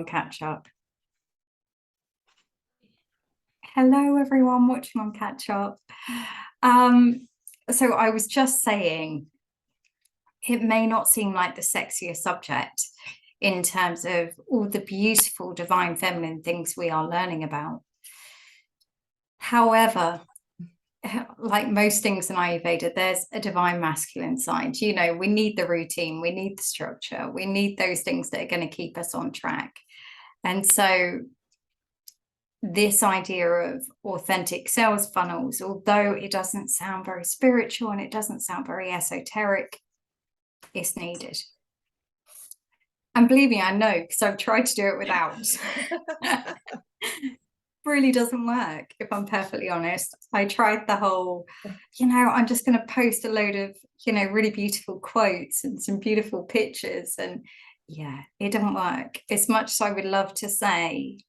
Catch up. Hello, everyone watching on Catch Up. So I was just saying, it may not seem like the sexiest subject in terms of all the beautiful divine feminine things we are learning about. However, like most things in Ayurveda, there's a divine masculine side. You know, we need the routine, we need the structure, we need those things that are going to keep us on track. And so this idea of authentic sales funnels, although it doesn't sound very spiritual and it doesn't sound very esoteric, it's needed. And believe me, I know, because I've tried to do it without. Really doesn't work, if I'm perfectly honest. I tried the whole, I'm just going to post a load of, really beautiful quotes and some beautiful pictures. And yeah, it doesn't work. As much as I would love to say,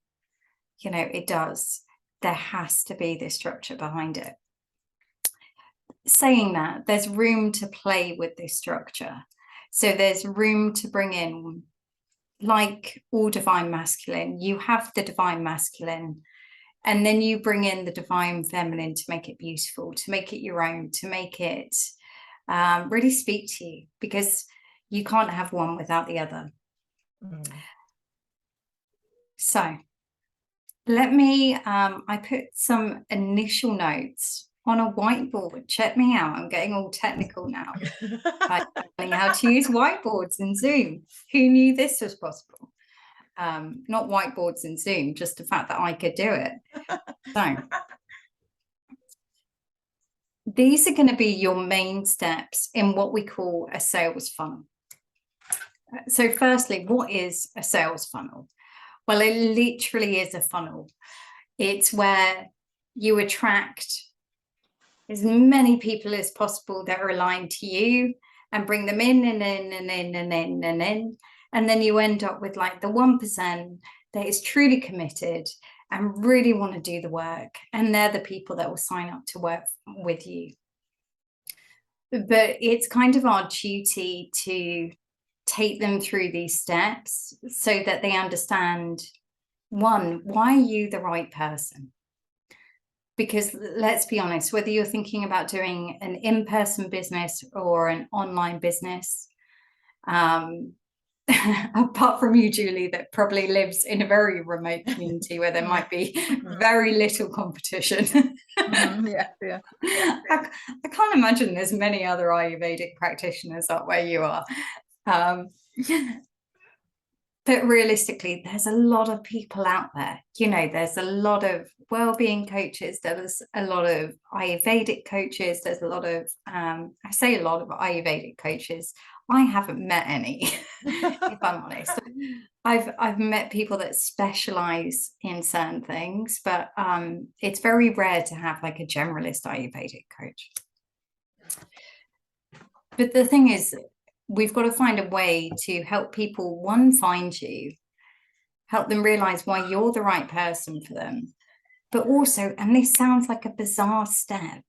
it does. There has to be this structure behind it. Saying that, there's room to play with this structure. So there's room to bring in, like all divine masculine, you have the divine masculine, and then you bring in the divine feminine to make it beautiful, to make it your own, to make it really speak to you, because you can't have one without the other. So let me, I put some initial notes on a whiteboard. Check me out. I'm getting all technical now. I'm learning how to use whiteboards in Zoom. Who knew this was possible? Not whiteboards in Zoom, just the fact that I could do it. So these are going to be your main steps in what we call a sales funnel. So firstly, what is a sales funnel? Well, it literally is a funnel. It's where you attract as many people as possible that are aligned to you and bring them in and in and in and in and in. And then you end up with like the 1% that is truly committed and really want to do the work. And they're the people that will sign up to work with you. But it's kind of our duty to take them through these steps so that they understand, one, why are you the right person? Because let's be honest, whether you're thinking about doing an in-person business or an online business, apart from you, Julie, that probably lives in a very remote community where there might be very little competition. Yeah. I can't imagine there's many other Ayurvedic practitioners up where you are. But realistically, there's a lot of people out there. There's a lot of well-being coaches. There's a lot of Ayurvedic coaches. There's a lot of, I say a lot of Ayurvedic coaches. I haven't met any, if I'm honest. I've met people that specialize in certain things, but it's very rare to have like a generalist Ayurvedic coach. But the thing is, we've got to find a way to help people, one, find you, help them realize why you're the right person for them, but also, and this sounds like a bizarre step,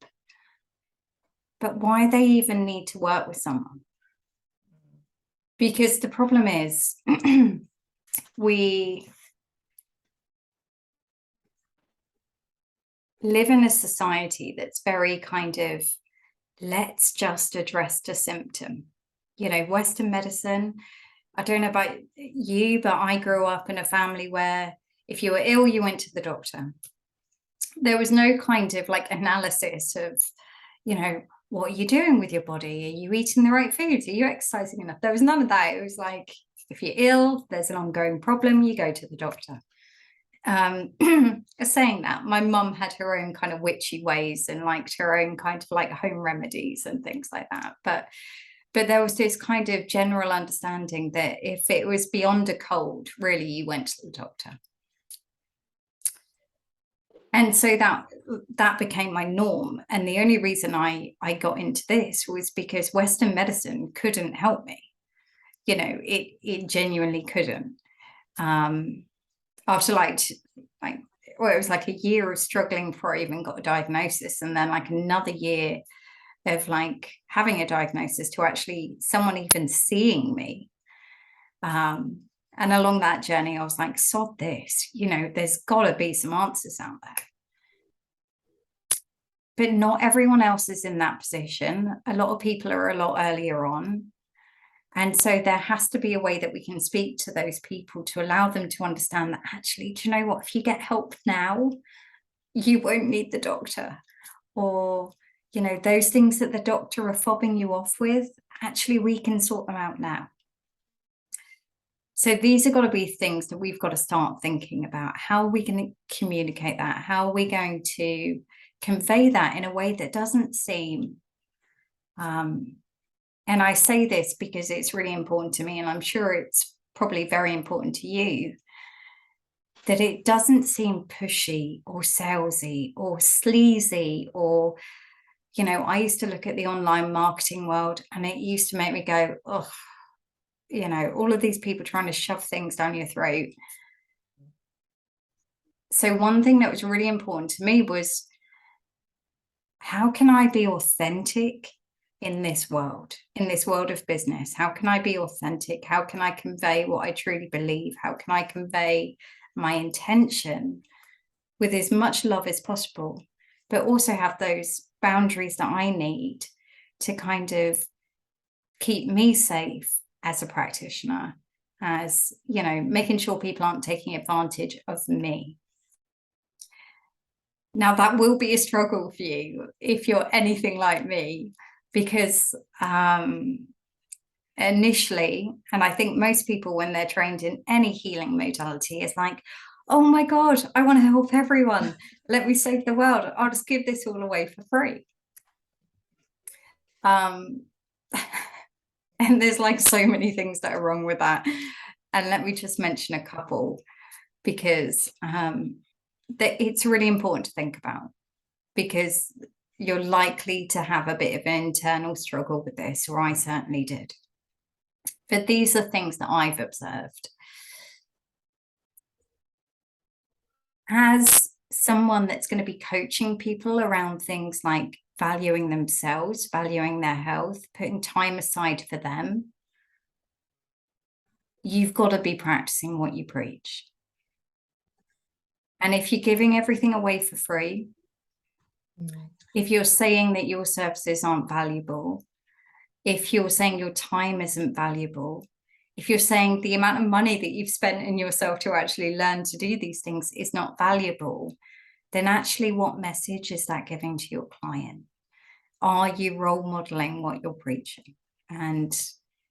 but why they even need to work with someone. Because the problem is we live in a society that's very kind of, let's just address the symptom. Western medicine, I don't know about you, but I grew up in a family where if you were ill, you went to the doctor. There was no kind of like analysis of, what are you doing with your body? Are you eating the right foods? Are you exercising enough? There was none of that. It was like, if you're ill, there's an ongoing problem, you go to the doctor. Saying that, my mum had her own kind of witchy ways and liked her own kind of like home remedies and things like that. But there was this kind of general understanding that if it was beyond a cold, really, you went to the doctor. And so that became my norm. And the only reason I got into this was because Western medicine couldn't help me. It genuinely couldn't. After it was like a year of struggling before I even got a diagnosis, and then like another year of like having a diagnosis to actually someone even seeing me. And along that journey, I was like, sod this, there's got to be some answers out there. But not everyone else is in that position. A lot of people are a lot earlier on. And so there has to be a way that we can speak to those people to allow them to understand that actually, do you know what? If you get help now, you won't need the doctor. Or, those things that the doctor are fobbing you off with, actually, we can sort them out now. So these are got to be things that we've got to start thinking about. How are we going to communicate that? How are we going to convey that in a way that doesn't seem, and I say this because it's really important to me, and I'm sure it's probably very important to you, that it doesn't seem pushy or salesy or sleazy or, I used to look at the online marketing world and it used to make me go, oh, all of these people trying to shove things down your throat. So one thing that was really important to me was, how can I be authentic in this world of business? How can I be authentic? How can I convey what I truly believe? How can I convey my intention with as much love as possible, but also have those boundaries that I need to kind of keep me safe as a practitioner, as, making sure people aren't taking advantage of me. Now, that will be a struggle for you if you're anything like me, because initially, and I think most people when they're trained in any healing modality is like, oh my God, I want to help everyone. Let me save the world. I'll just give this all away for free. And there's like so many things that are wrong with that. And let me just mention a couple, because that it's really important to think about, because you're likely to have a bit of an internal struggle with this, or I certainly did. But these are things that I've observed. As someone that's going to be coaching people around things like valuing themselves, valuing their health, putting time aside for them, you've got to be practicing what you preach. And if you're giving everything away for free, if you're saying that your services aren't valuable, if you're saying your time isn't valuable, if you're saying the amount of money that you've spent in yourself to actually learn to do these things is not valuable, then actually what message is that giving to your client? Are you role modeling what you're preaching? And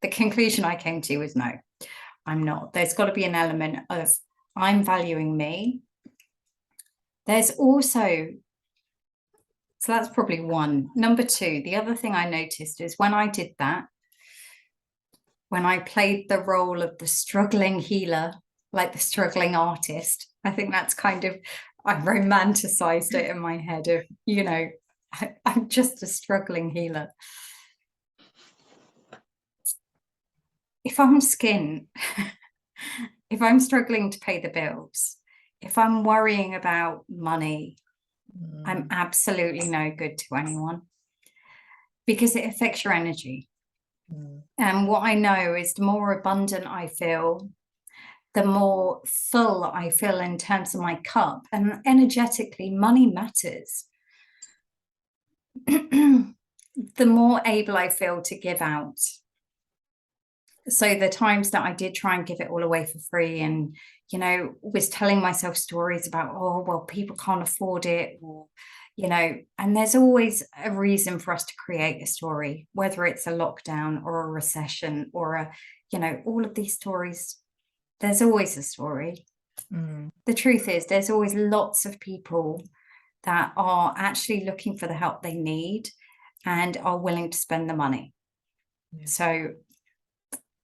the conclusion I came to was no, I'm not. There's got to be an element of I'm valuing me. There's also, so that's probably one. Number two, the other thing I noticed is when I did that, when I played the role of the struggling healer, like the struggling artist, I think that's kind of, I romanticized it in my head of, I'm just a struggling healer. If I'm if I'm struggling to pay the bills, if I'm worrying about money, I'm absolutely no good to anyone, because it affects your energy. And what I know is the more abundant I feel, the more full I feel in terms of my cup, and energetically, money matters. The more able I feel to give out. So the times that I did try and give it all away for free and, was telling myself stories about, oh, well, people can't afford it, or, and there's always a reason for us to create a story, whether it's a lockdown or a recession or all of these stories, there's always a story. The truth is, there's always lots of people that are actually looking for the help they need and are willing to spend the money. Yeah. So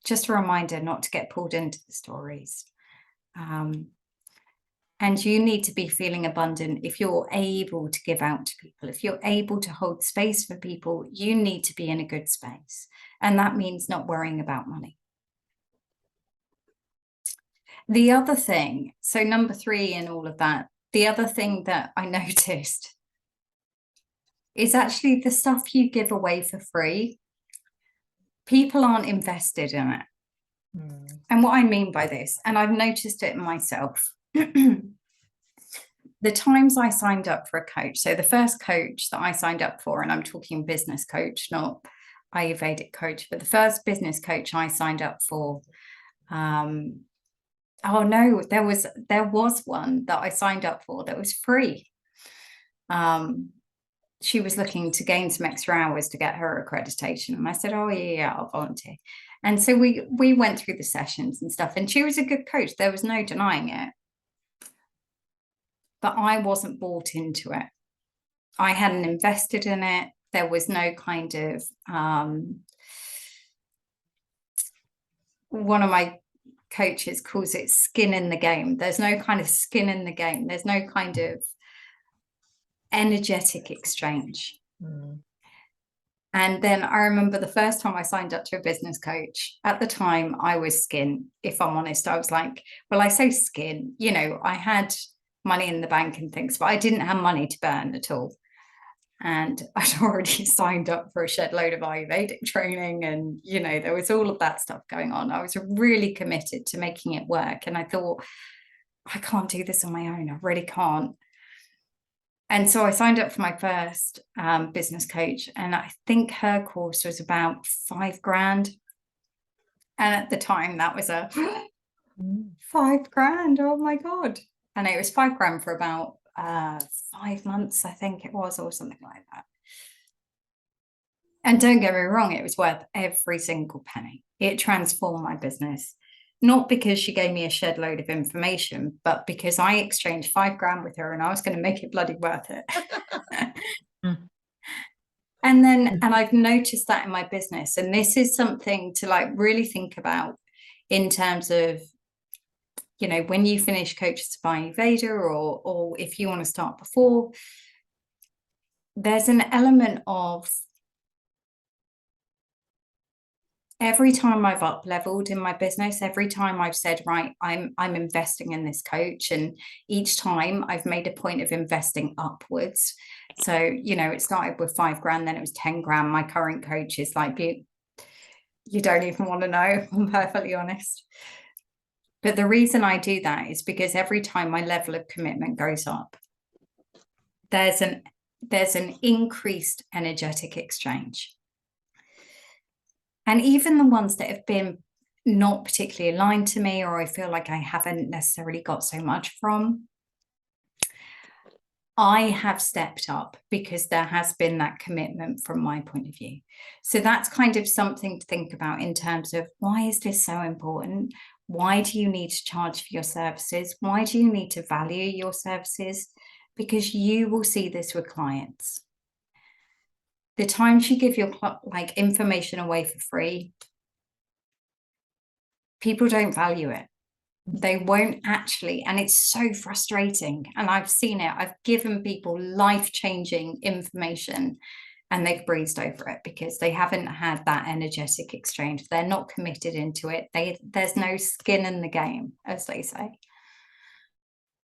just a reminder not to get pulled into the stories. And you need to be feeling abundant. If you're able to give out to people, if you're able to hold space for people, you need to be in a good space. And that means not worrying about money. The other thing, so number 3 in all of that, the other thing that I noticed is actually the stuff you give away for free, people aren't invested in it. And what I mean by this, and I've noticed it in myself, the times I signed up for a coach, so the first coach that I signed up for, and I'm talking business coach, not Ayurvedic coach, but the first business coach I signed up for, oh no, there was one that I signed up for that was free. She was looking to gain some extra hours to get her accreditation, and I said, oh yeah, I'll volunteer. And so we went through the sessions and stuff, and she was a good coach, there was no denying it, but I wasn't bought into it. I hadn't invested in it. There was no kind of one of my coaches calls it skin in the game. There's no kind of skin in the game. There's no kind of energetic exchange. And then I remember the first time I signed up to a business coach, at the time I was skin, if I'm honest. I was like, well, I say skin, you know, I had money in the bank and things, but I didn't have money to burn at all. And I'd already signed up for a shed load of Ayurvedic training, and you know, there was all of that stuff going on. I was really committed to making it work, and I thought, I can't do this on my own, I really can't. And so I signed up for my first business coach, and I think her course was about $5,000, and at the time that was a $5,000, oh my god. And it was $5,000 for about 5 months, I think it was, or something like that. And don't get me wrong, it was worth every single penny. It transformed my business, not because she gave me a shed load of information, but because I exchanged $5,000 with her, and I was going to make it bloody worth it. And I've noticed that in my business, and this is something to like really think about in terms of, you know, when you finish Coaches of Ayurveda, or if you want to start before, there's an element of every time I've up leveled in my business, every time I've said, right, I'm investing in this coach, and each time I've made a point of investing upwards. So, you know, it started with $5,000, then it was $10,000. My current coach is like, you don't even want to know, I'm perfectly honest. But the reason I do that is because every time my level of commitment goes up, there's an increased energetic exchange. And even the ones that have been not particularly aligned to me, or I feel like I haven't necessarily got so much from, I have stepped up because there has been that commitment from my point of view. So that's kind of something to think about in terms of, why is this so important? Why do you need to charge for your services? Why do you need to value your services? Because you will see this with clients. The times you give your like information away for free, people don't value it. They won't actually, and it's so frustrating. And I've seen it. I've given people life-changing information, and they've breezed over it because they haven't had that energetic exchange. They're not committed into it. There's no skin in the game, as they say.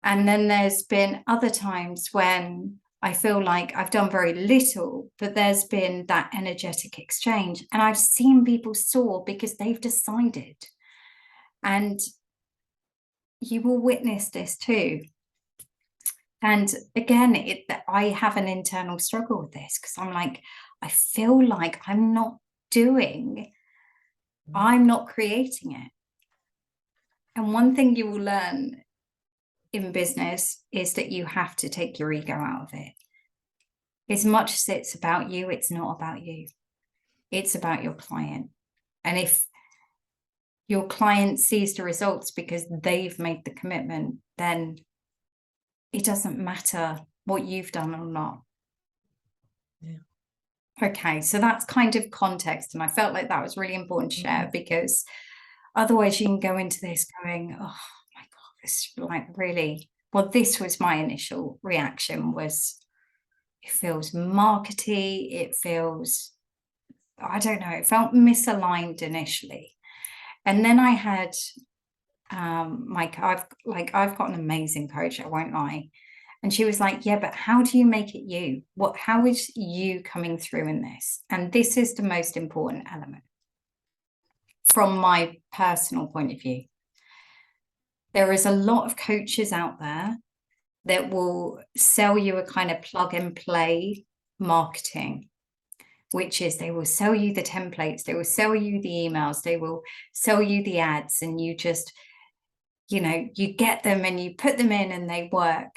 And then there's been other times when I feel like I've done very little, but there's been that energetic exchange, and I've seen people soar because they've decided. And you will witness this too. And again, I have an internal struggle with this, because I'm like, I feel like I'm not creating it. And one thing you will learn in business is that you have to take your ego out of it. As much as it's about you, it's not about you. It's about your client. And if your client sees the results because they've made the commitment, then it doesn't matter what you've done or not. Yeah. Okay, so that's kind of context, and I felt like that was really important to share, because otherwise you can go into this going, oh my god, this is like really, well, this was my initial reaction, was it feels markety, it feels, I don't know, it felt misaligned initially. And then I had I've got an amazing coach, I won't lie. And she was like, yeah, but how do you make it you? How is you coming through in this? And this is the most important element. from my personal point of view. There is a lot of coaches out there that will sell you a kind of plug and play marketing, which is they will sell you the templates, they will sell you the emails, they will sell you the ads, and you just, you know, you get them and you put them in and they work.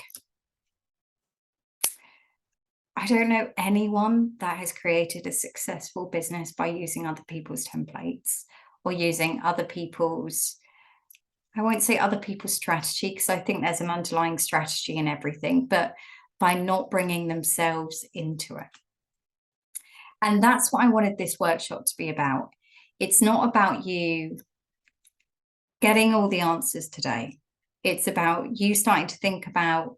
I don't know anyone that has created a successful business by using other people's templates or using other people's, I won't say other people's strategy, because I think there's an underlying strategy in everything, but by not bringing themselves into it. And that's what I wanted this workshop to be about. It's not about you getting all the answers today. It's about you starting to think about,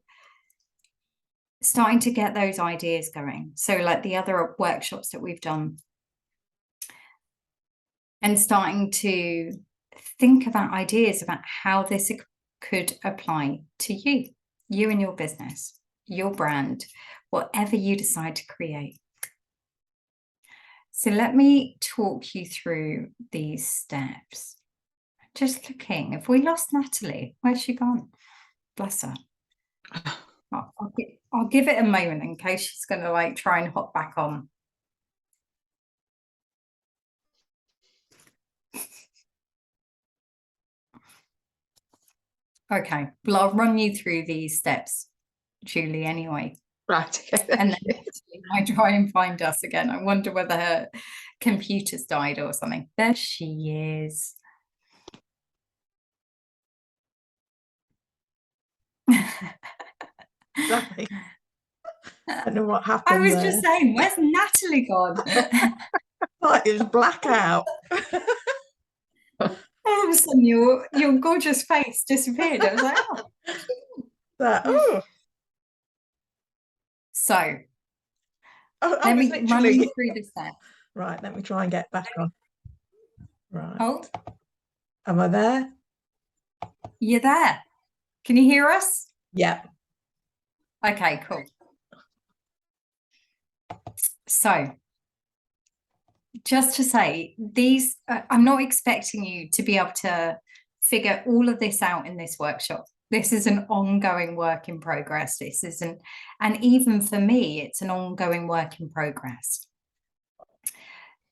starting to get those ideas going. So like the other workshops that we've done, and starting to think about ideas about how this could apply to you and your business, your brand, whatever you decide to create. So let me talk you through these steps. Just looking, have we lost Natalie? Where's she gone? Bless her. I'll give it a moment in case she's going to like try and hop back on. Okay, well, I'll run you through these steps, Julie, anyway. Right. And then I try and find us again. I wonder whether her computer's died or something. There she is. Right. I don't know what happened. I was just saying, where's Natalie gone? It was blackout. All of a sudden, your gorgeous face disappeared. I was like, oh. So, let me run you through this then. Right, let me try and get back on. Right. Oh, am I there? You're there. Can you hear us? Yeah. Okay, cool. So, just to say, these, I'm not expecting you to be able to figure all of this out in this workshop. This is an ongoing work in progress. This isn't, and even for me, it's an ongoing work in progress.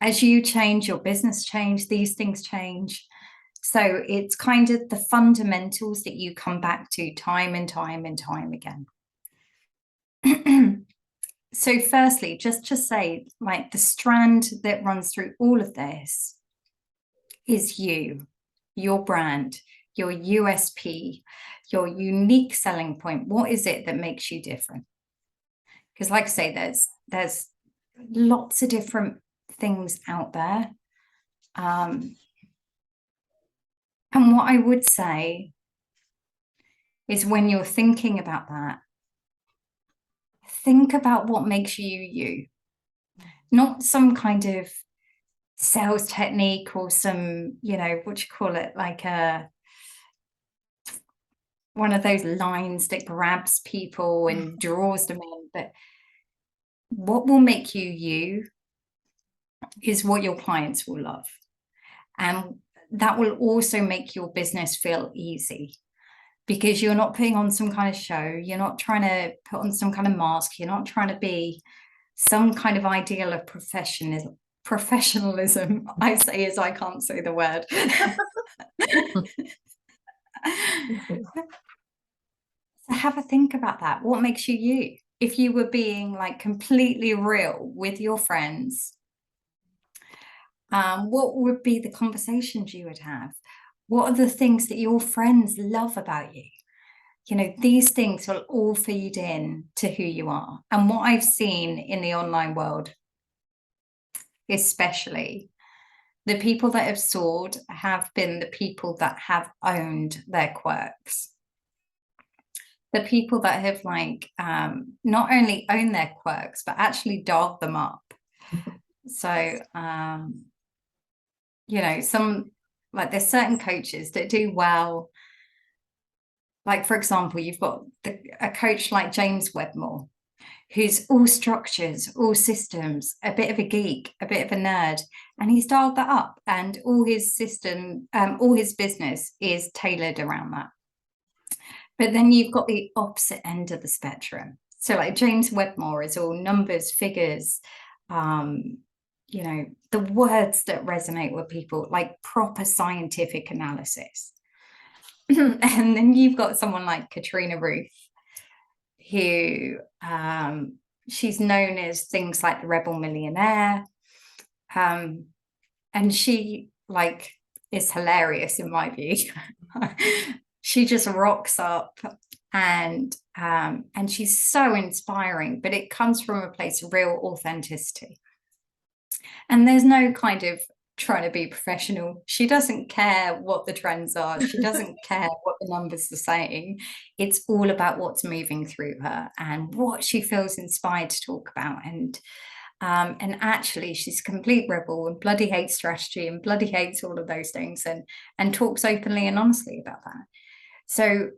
As you change, your business change, these things change. So it's kind of the fundamentals that you come back to time and time and time again. So firstly, just to say, like, the strand that runs through all of this is you, your brand, your USP, your unique selling point. What is it that makes you different? Because like I say, there's lots of different things out there. And what I would say is, when you're thinking about that, think about what makes you you, not some kind of sales technique or some, you know, what you call it, like one of those lines that grabs people and draws them in. But what will make you you is what your clients will love. And that will also make your business feel easy, because you're not putting on some kind of show. You're not trying to put on some kind of mask. You're not trying to be some kind of ideal of professionalism. I say as I can't say the word. So have a think about that. What makes you you? If you were being like completely real with your friends, what would be the conversations you would have? What are the things that your friends love about you? You know, these things will all feed in to who you are. And what I've seen in the online world, especially, the people that have soared have been the people that have owned their quirks. The people that have like not only owned their quirks, but actually dialed them up. So, you know, there's certain coaches that do well. Like, for example, you've got a coach like James Wedmore. who's all structures, all systems, a bit of a geek, a bit of a nerd, and he's dialed that up, and all his system, all his business is tailored around that. But then you've got the opposite end of the spectrum. So like James Wedmore is all numbers, figures, you know, the words that resonate with people, like proper scientific analysis. And then you've got someone like Katrina Ruth, who she's known as things like the Rebel Millionaire. And she like is hilarious in my view. She just rocks up, and she's so inspiring, but it comes from a place of real authenticity. And there's no kind of trying to be professional. She doesn't care what the trends are. She doesn't care what the numbers are saying. It's all about what's moving through her and what she feels inspired to talk about. And actually she's a complete rebel and bloody hates strategy and bloody hates all of those things, and talks openly and honestly about that. So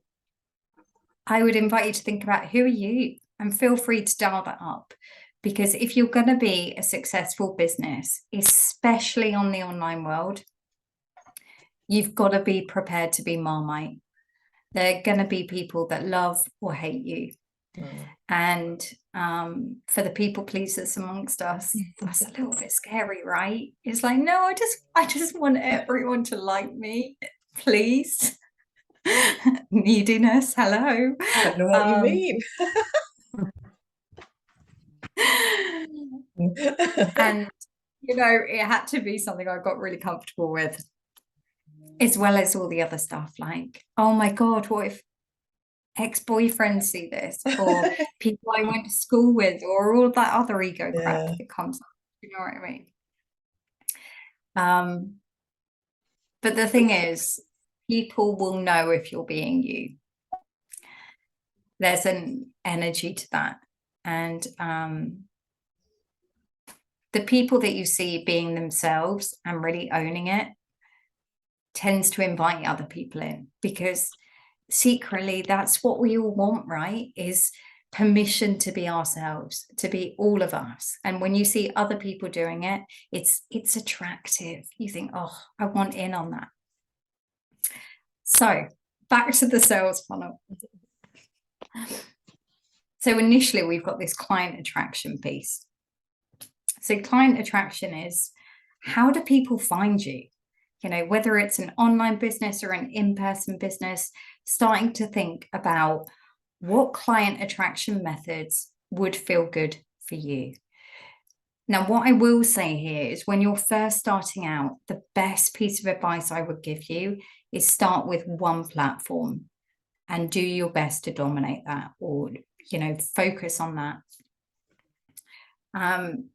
I would invite you to think about, who are you? And feel free to dial that up, because if you're going to be a successful business, especially on the online world, you've got to be prepared to be Marmite. There are going to be people that love or hate you. And for the people pleasers amongst us, that's a little bit scary, right? It's like, no, I just want everyone to like me, please. Neediness, hello. I don't know what you mean. And you know, it had to be something I got really comfortable with, as well as all the other stuff, like, oh my god, what if ex-boyfriends see this, or people I went to school with, or all that other ego crap that comes up, you know what I mean? But the thing is, people will know if you're being you. There's an energy to that. And the people that you see being themselves and really owning it tends to invite other people in, because secretly that's what we all want, right? Is permission to be ourselves, to be all of us. And when you see other people doing it, it's attractive. You think, oh, I want in on that. So back to the sales funnel. So initially we've got this client attraction piece. So client attraction is, how do people find you? You know, whether it's an online business or an in-person business, starting to think about what client attraction methods would feel good for you. Now, what I will say here is, when you're first starting out, the best piece of advice I would give you is start with one platform and do your best to dominate that, or, you know, focus on that.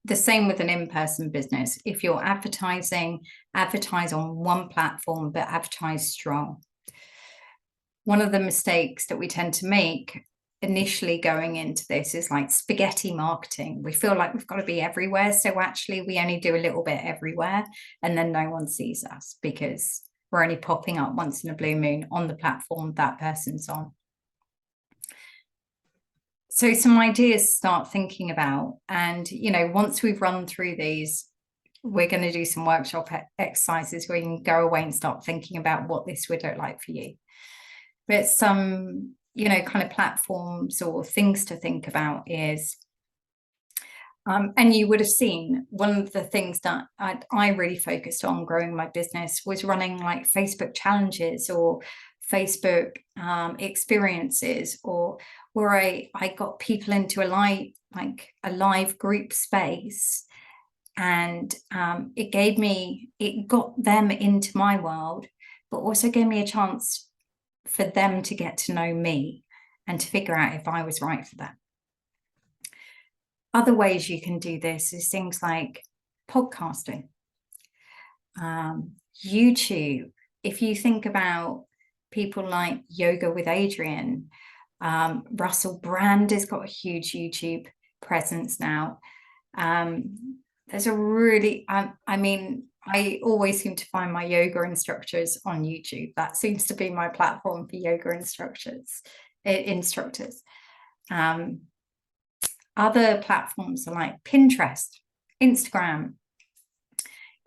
The same with an in-person business. If you're advertising, advertise on one platform, but advertise strong. One of the mistakes that we tend to make initially going into this is like spaghetti marketing. We feel like we've got to be everywhere. So actually we only do a little bit everywhere, and then no one sees us because we're only popping up once in a blue moon on the platform that person's on. So some ideas to start thinking about. And, you know, once we've run through these, we're going to do some workshop exercises where you can go away and start thinking about what this would look like for you. But some, you know, kind of platforms or things to think about is, and you would have seen one of the things that I really focused on growing my business was running like Facebook challenges or Facebook experiences, or where I got people into a live group space, and it got them into my world, but also gave me a chance for them to get to know me and to figure out if I was right for them. Other ways you can do this is things like podcasting, YouTube. If you think about people like Yoga with Adriene, Russell Brand has got a huge YouTube presence now. There's a really, I mean, I always seem to find my yoga instructors on YouTube. That seems to be my platform for yoga instructors. Other platforms are like Pinterest, Instagram.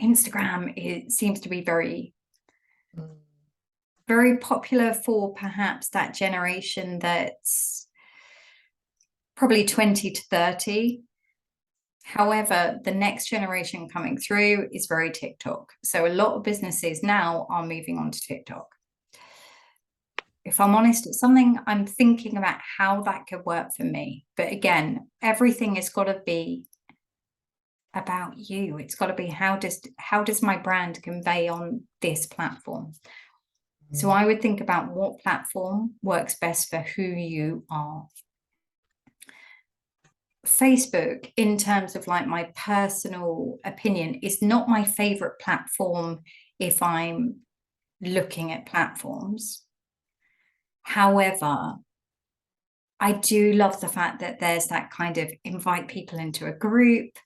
Instagram, it seems to be very, very popular for perhaps that generation that's probably 20 to 30. However, the next generation coming through is very TikTok. So a lot of businesses now are moving on to TikTok. If I'm honest, it's something I'm thinking about how that could work for me. But again, everything has got to be about you. It's got to be how does my brand convey on this platform? So I would think about what platform works best for who you are. Facebook, in terms of like my personal opinion, is not my favorite platform if I'm looking at platforms. However, I do love the fact that there's that kind of invite people into a group.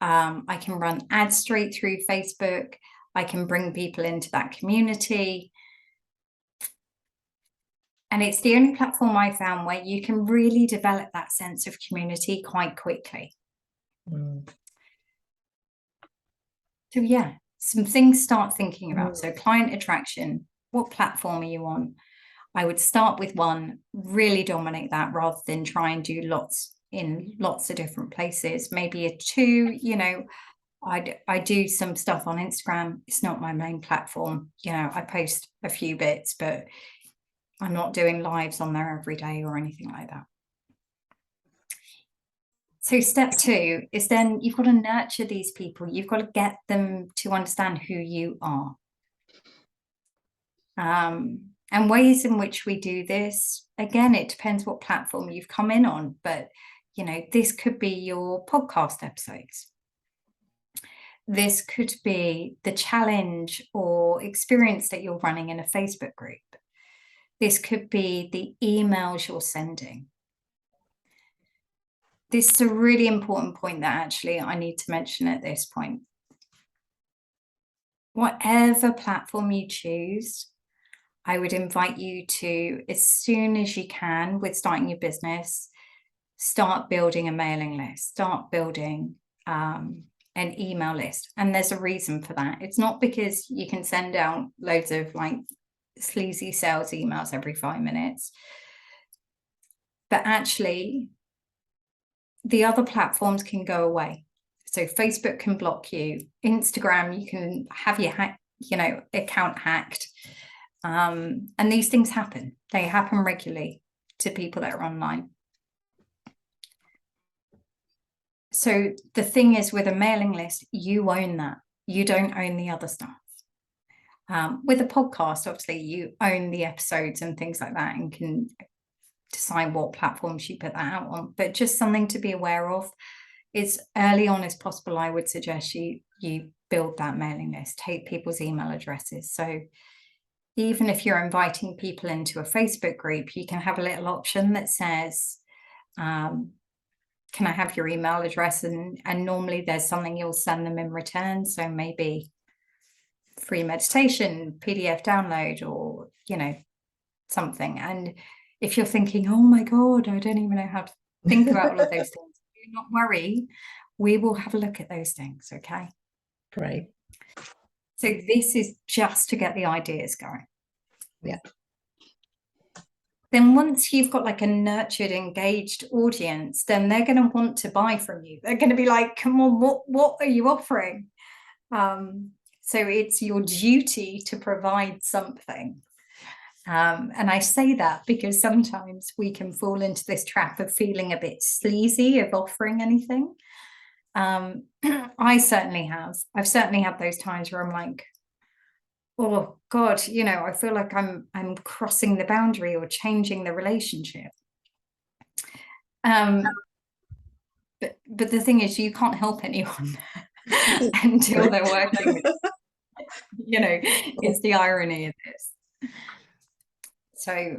I can run ads straight through Facebook. I can bring people into that community. And it's the only platform I found where you can really develop that sense of community quite quickly. So yeah, some things to start thinking about. So client attraction, what platform are you on? I would start with one, really dominate that rather than try and do lots in lots of different places. Maybe a two, I do some stuff on Instagram. It's not my main platform. I post a few bits, but I'm not doing lives on there every day or anything like that. So step 2 is then you've got to nurture these people. You've got to get them to understand who you are. And ways in which we do this, again, it depends what platform you've come in on, but this could be your podcast episodes. This could be the challenge or experience that you're running in a Facebook group. This could be the emails you're sending. This is a really important point that actually I need to mention at this point. Whatever platform you choose, I would invite you to, as soon as you can with starting your business, start building a mailing list, start building an email list. And there's a reason for that. It's not because you can send out loads of like sleazy sales emails every 5 minutes, but actually the other platforms can go away. So Facebook can block you, Instagram, you can have your account hacked. And these things happen. They happen regularly to people that are online. So the thing is, with a mailing list, you own that. You don't own the other stuff. With a podcast, obviously, you own the episodes and things like that and can decide what platforms you put that out on. But just something to be aware of is early on as possible, I would suggest you build that mailing list, take people's email addresses. So even if you're inviting people into a Facebook group, you can have a little option that says, can I have your email address? And normally there's something you'll send them in return. So maybe free meditation, PDF download, or, something. And if you're thinking, oh my God, I don't even know how to think about all of those things, do not worry. We will have a look at those things. Okay. Great. So this is just to get the ideas going. Yeah. Then once you've got like a nurtured, engaged audience, then they're going to want to buy from you. They're going to be like, come on, what are you offering? So it's your duty to provide something. And I say that because sometimes we can fall into this trap of feeling a bit sleazy of offering anything. I certainly have. I've certainly had those times where I'm like, oh God, I feel like I'm crossing the boundary or changing the relationship. But the thing is, you can't help anyone until they're working with is the irony of this. So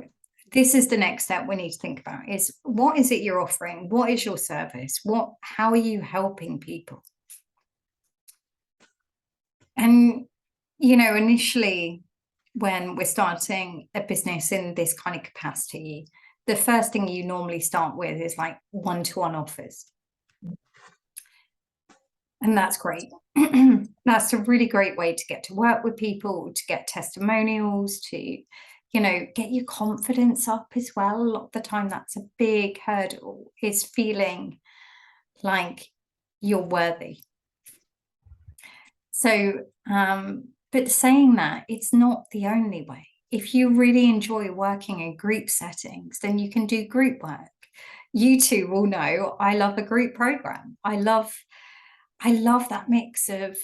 this is the next step we need to think about, is what is it you're offering? What is your service? How are you helping people? And initially when we're starting a business in this kind of capacity, the first thing you normally start with is like one-to-one offers. And that's great. That's a really great way to get to work with people, to get testimonials, to, you know, get your confidence up as well. A lot of the time, that's a big hurdle, is feeling like you're worthy. So, but saying that, it's not the only way. If you really enjoy working in group settings, then you can do group work. You two will know I love a group program. I love that mix of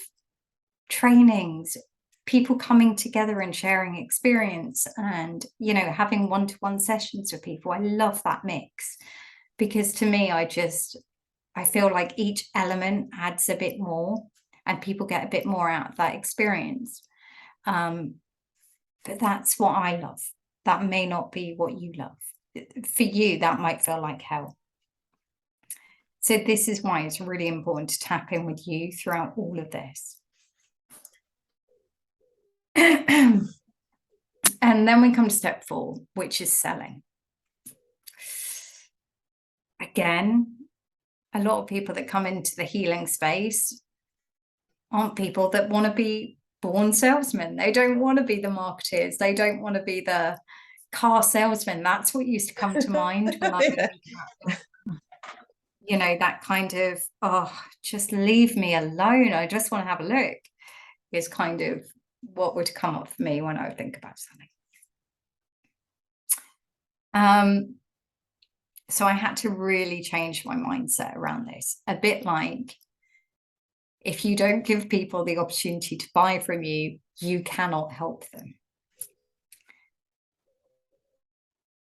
trainings, people coming together and sharing experience, and, you know, having one-to-one sessions with people. I love that mix, because to me, I feel like each element adds a bit more and people get a bit more out of that experience. But that's what I love. That may not be what you love. For you, that might feel like hell. So this is why it's really important to tap in with you throughout all of this. And then we come to step 4, which is selling. Again, a lot of people that come into the healing space aren't people that want to be born salesmen. They don't want to be the marketers. They don't want to be the car salesman. That's what used to come to mind when I you know, that kind of, oh, just leave me alone, I just want to have a look, is kind of what would come up for me when I would think about something. So I had to really change my mindset around this. A bit like, if you don't give people the opportunity to buy from you, you cannot help them.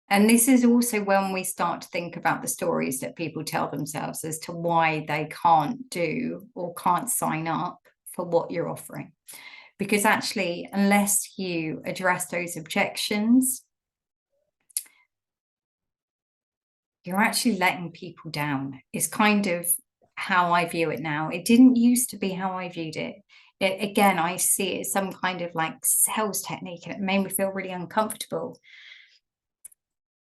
And this is also when we start to think about the stories that people tell themselves as to why they can't do or can't sign up for what you're offering. Because actually, unless you address those objections, you're actually letting people down, is kind of how I view it now. It didn't used to be how I viewed it. Again, I see it as some kind of like sales technique, and it made me feel really uncomfortable.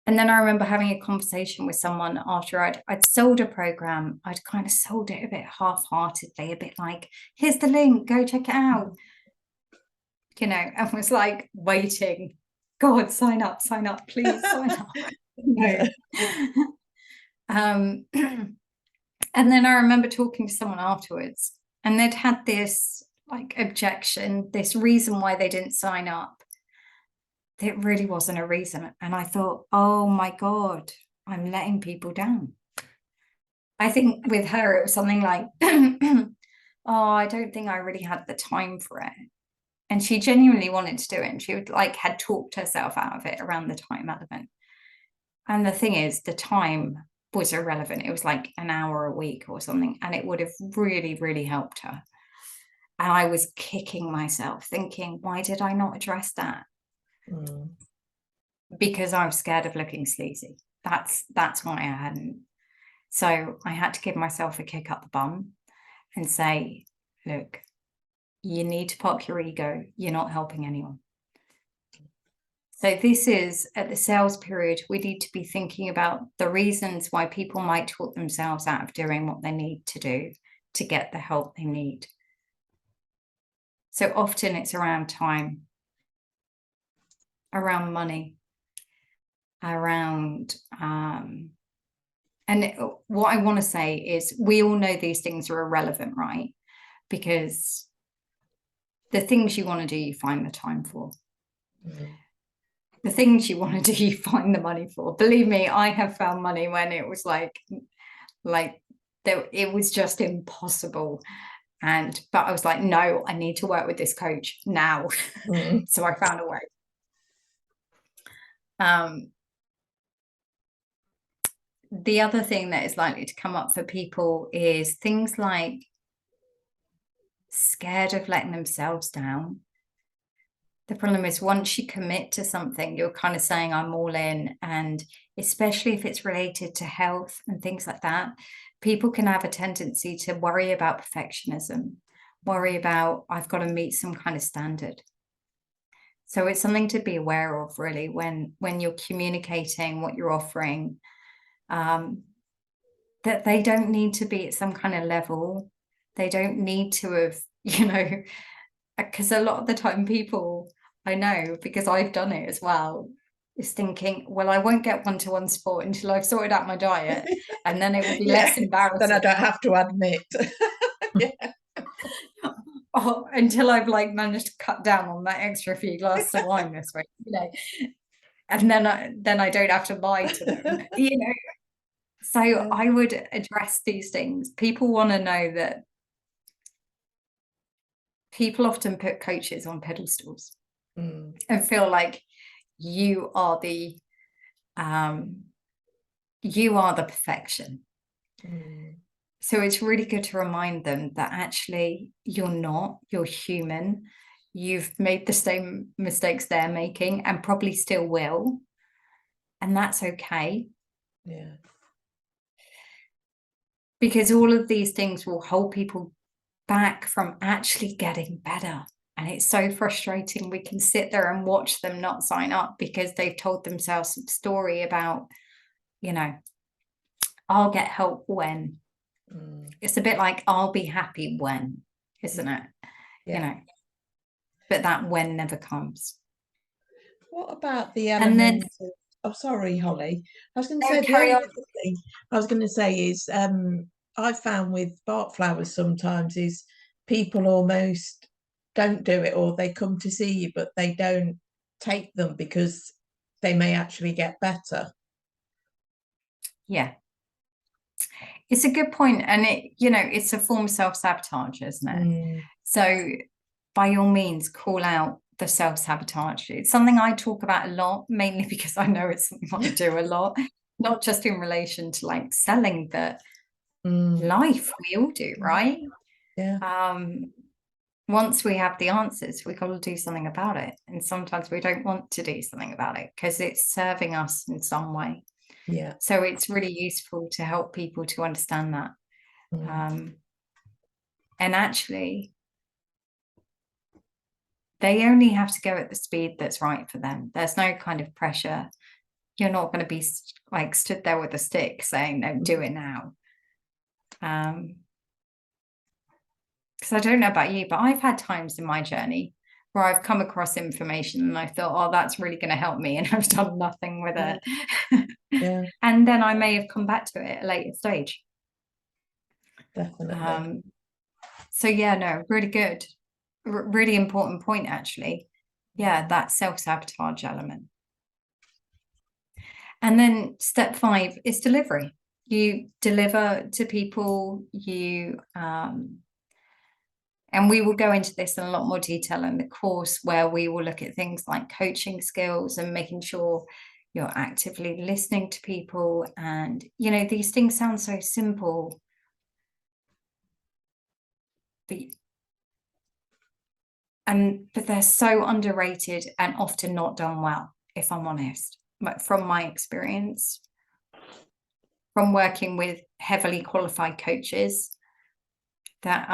And then I remember having a conversation with someone after I'd sold a program. I'd kind of sold it a bit half-heartedly, a bit like, here's the link, go check it out. You know, and was like waiting, God, sign up, please sign up. No. And then I remember talking to someone afterwards, and they'd had this like objection, this reason why they didn't sign up. It really wasn't a reason. And I thought, oh my God, I'm letting people down. I think with her, it was something like, oh, I don't think I really had the time for it. And she genuinely wanted to do it. And she would like had talked herself out of it around the time element. And the thing is, the time was irrelevant. It was like an hour a week or something. And it would have really, really helped her. And I was kicking myself thinking, why did I not address that? Because I was scared of looking sleazy. That's why I hadn't. So I had to give myself a kick up the bum and say, look, you need to park your ego. You're not helping anyone. So this is, at the sales period, we need to be thinking about the reasons why people might talk themselves out of doing what they need to do to get the help they need. So often it's around time, around money, around and what I want to say is, we all know these things are irrelevant, right? Because the things you want to do, you find the time for. The things you want to do, you find the money for. Believe me, I have found money when it was like it was just impossible. But I was like, no, I need to work with this coach now. So I found a way. The other thing that is likely to come up for people is things like scared of letting themselves down. The problem is, once you commit to something, you're kind of saying, I'm all in. And especially if it's related to health and things like that, people can have a tendency to worry about perfectionism, worry about, I've got to meet some kind of standard. So it's something to be aware of, really, when you're communicating what you're offering, that they don't need to be at some kind of level. They don't need to have, because a lot of the time people, I know, because I've done it as well, is thinking, well, I won't get one-to-one support until I've sorted out my diet, and then it will be less Then I embarrassing. don't have to admit. Yeah. Oh, until I've like managed to cut down on that extra few glasses of wine this week, and then I don't have to lie to them, So Yeah. I would address these things. People want to know that people often put coaches on pedestals and feel like you are the perfection. So it's really good to remind them that actually you're not, you're human. You've made the same mistakes they're making and probably still will. And that's okay. Yeah. Because all of these things will hold people back from actually getting better. And it's so frustrating. We can sit there and watch them not sign up because they've told themselves some story about, I'll get help when. It's a bit like I'll be happy when, isn't it? Yeah. But that when never comes. What about the element of, oh, sorry, Holly. I was going to say the only other thing I was going to say is I've found with Bach flowers sometimes is people almost don't do it, or they come to see you but they don't take them because they may actually get better. Yeah. It's a good point, and it's a form of self-sabotage, isn't it? So by all means, call out the self-sabotage. It's something I talk about a lot, mainly because I know it's something I do a lot, not just in relation to like selling, but life, we all do, right? Yeah. Once we have the answers, we've got to do something about it. And sometimes we don't want to do something about it because it's serving us in some way. Yeah. So it's really useful to help people to understand that. And actually, they only have to go at the speed that's right for them. There's no kind of pressure. You're not going to be like stood there with a stick saying, no, do it now. Because I don't know about you, but I've had times in my journey where I've come across information and I thought, oh, that's really going to help me. And I've done nothing with it. Yeah. And then I may have come back to it at a later stage. Definitely. So yeah, no, really good. Really important point, actually. Yeah, that self-sabotage element. And then step 5 is delivery. You deliver to people, and we will go into this in a lot more detail in the course, where we will look at things like coaching skills and making sure you're actively listening to people. And, these things sound so simple, but they're so underrated and often not done well, if I'm honest. But from my experience, from working with heavily qualified coaches that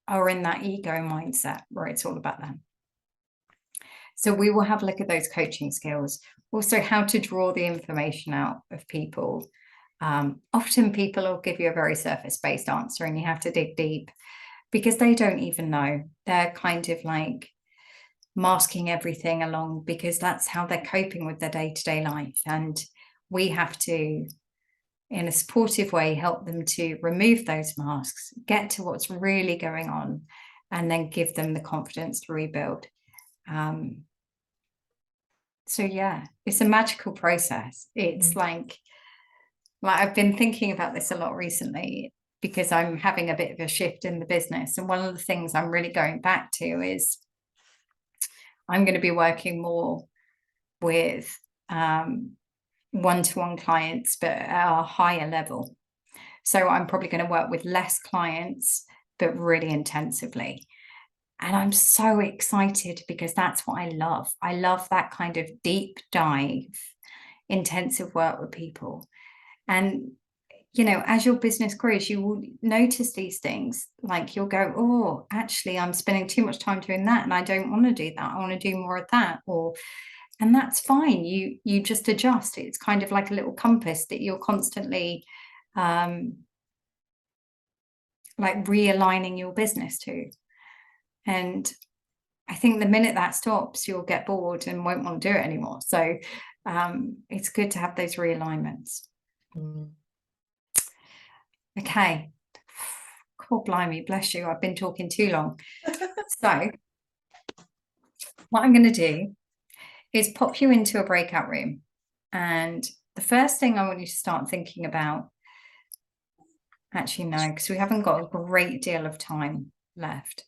are in that ego mindset where it's all about them. So we will have a look at those coaching skills, also how to draw the information out of people. Often people will give you a very surface-based answer and you have to dig deep because they don't even know. They're kind of like masking everything along because that's how they're coping with their day-to-day life. And we have to, in a supportive way, help them to remove those masks, get to what's really going on, and then give them the confidence to rebuild. So yeah, it's a magical process. It's like I've been thinking about this a lot recently because I'm having a bit of a shift in the business. And one of the things I'm really going back to is I'm going to be working more with one-to-one clients, but at a higher level. So I'm probably going to work with less clients, but really intensively. And I'm so excited because that's what I love. I love that kind of deep dive, intensive work with people. And, as your business grows, you will notice these things. Like you'll go, oh, actually, I'm spending too much time doing that, and I don't want to do that. I want to do more of that. And that's fine. You just adjust. It's kind of like a little compass that you're constantly like realigning your business to. And I think the minute that stops, you'll get bored and won't want to do it anymore. So it's good to have those realignments. Okay. God blimey, bless you. I've been talking too long. So what I'm going to do is pop you into a breakout room. And the first thing I want you to start thinking about, actually, no, because we haven't got a great deal of time left.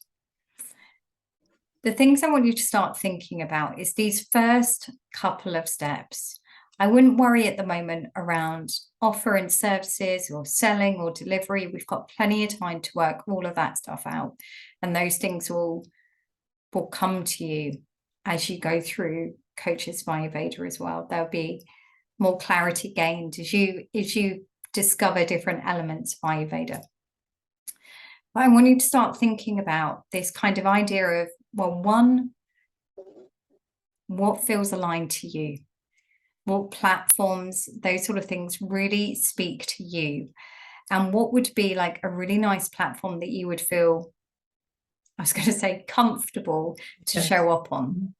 The things I want you to start thinking about is these first couple of steps. I wouldn't worry at the moment around offering services or selling or delivery. We've got plenty of time to work all of that stuff out. And those things will come to you as you go through Coaches by Ayurveda as well. There'll be more clarity gained as you discover different elements of Ayurveda. But I want you to start thinking about this kind of idea of, well, one, what feels aligned to you? What platforms, those sort of things really speak to you? And what would be like a really nice platform that you would feel, I was going to say, comfortable to show up on?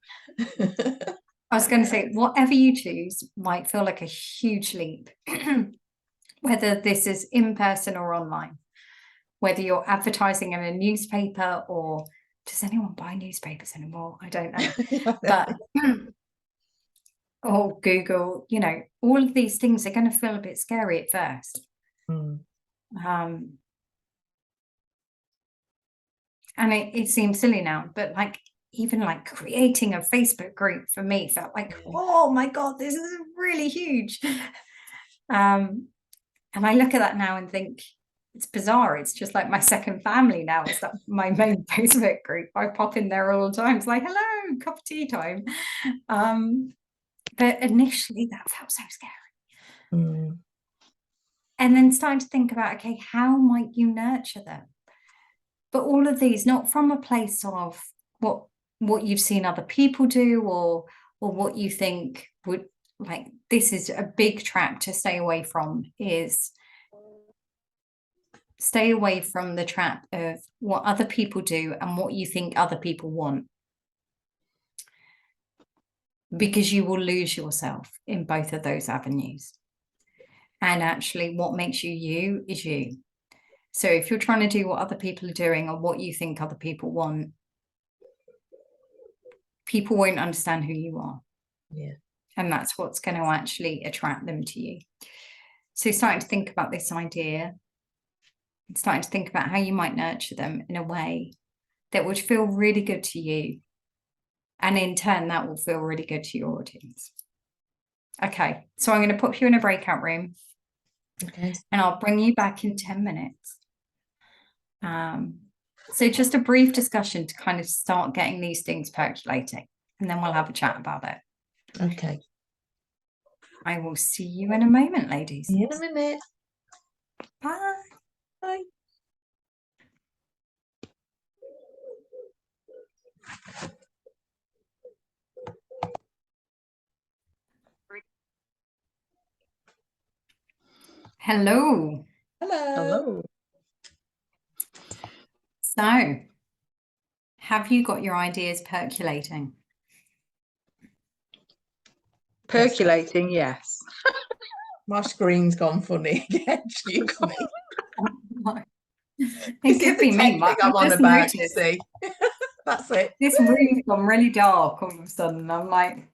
I was going to say, whatever you choose might feel like a huge leap, whether this is in person or online, whether you're advertising in a newspaper, or does anyone buy newspapers anymore? I don't know. But or Google, all of these things are going to feel a bit scary at first. And it seems silly now, but like even like creating a Facebook group for me felt like, oh my God, this is really huge. And I look at that now and think it's bizarre. It's just like my second family now. It's that my main Facebook group. I pop in there all the time. It's like, hello, cup of tea time. But initially that felt so scary. And then starting to think about, okay, how might you nurture them? But all of these, not from a place of what you've seen other people do, or what you think would, like, this is a big trap to stay away from, is stay away from the trap of what other people do and what you think other people want. Because you will lose yourself in both of those avenues. And actually, what makes you you is you. So if you're trying to do what other people are doing or what you think other people want, people won't understand who you are. Yeah. And that's what's going to actually attract them to you. So starting to think about this idea, starting to think about how you might nurture them in a way that would feel really good to you. And in turn, that will feel really good to your audience. Okay, so I'm going to put you in a breakout room. Okay. And I'll bring you back in 10 minutes. So just a brief discussion to kind of start getting these things percolating, and then we'll have a chat about it. Okay. I will see you in a moment, ladies. See you in a minute. Bye. Bye. Hello. Hello. So, have you got your ideas percolating? Percolating, yes. My screen's gone funny again. Excuse me. It could be me. I'm on about, you see. That's it. This room's gone really dark all of a sudden. I'm like,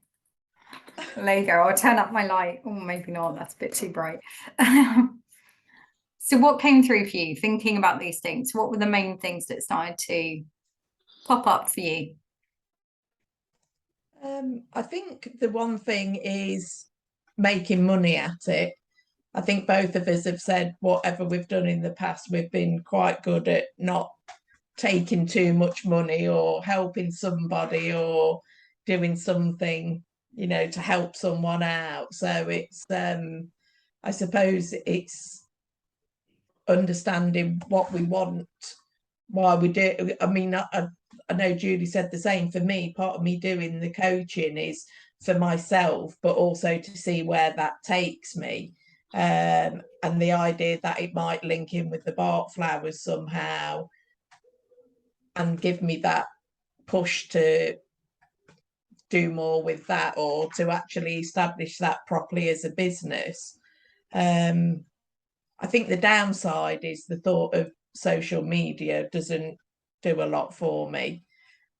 there you go. I'll turn up my light. Oh, maybe not. That's a bit too bright. So what came through for you thinking about these things? What were the main things that started to pop up for you? I think the one thing is making money at it. I think both of us have said whatever we've done in the past, we've been quite good at not taking too much money or helping somebody or doing something, to help someone out. So it's, I suppose it's understanding what we want, why we do. I mean, I know Julie said the same. For me, part of me doing the coaching is for myself, but also to see where that takes me. And the idea that it might link in with the Bart flowers somehow and give me that push to do more with that, or to actually establish that properly as a business. I think the downside is the thought of social media doesn't do a lot for me.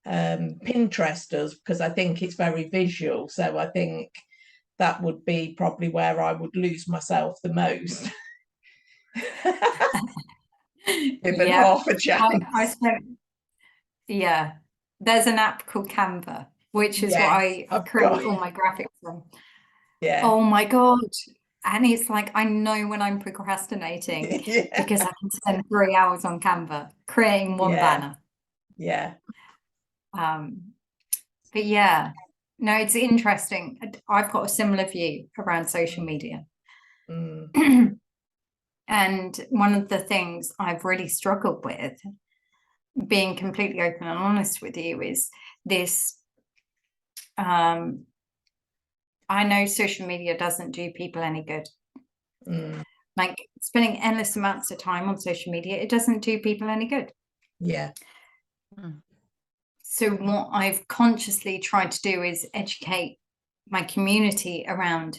Pinterest does, because I think it's very visual. So I think that would be probably where I would lose myself the most. Given half a chance. Yeah, there's an app called Canva, which is what I create all my graphics from. Yeah. Oh my God. And it's like, I know when I'm procrastinating because I can spend 3 hours on Canva creating one banner. Yeah. But yeah, no, it's interesting. I've got a similar view around social media. And one of the things I've really struggled with, being completely open and honest with you, is this. I know social media doesn't do people any good. Like spending endless amounts of time on social media, it doesn't do people any good. Yeah. So what I've consciously tried to do is educate my community around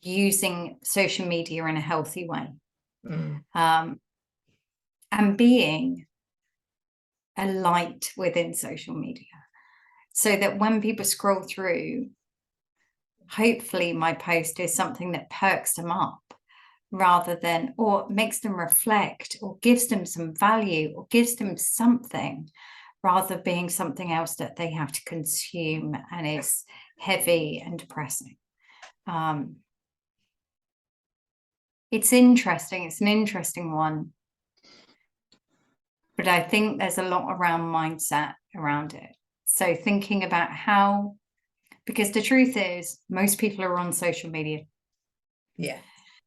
using social media in a healthy way. And being a light within social media, so that when people scroll through, hopefully my post is something that perks them up, rather than, or makes them reflect, or gives them some value, or gives them something, rather being something else that they have to consume and is heavy and depressing. It's interesting. It's an interesting one. But I think there's a lot around mindset around it. So thinking about how, because the truth is, most people are on social media. Yeah.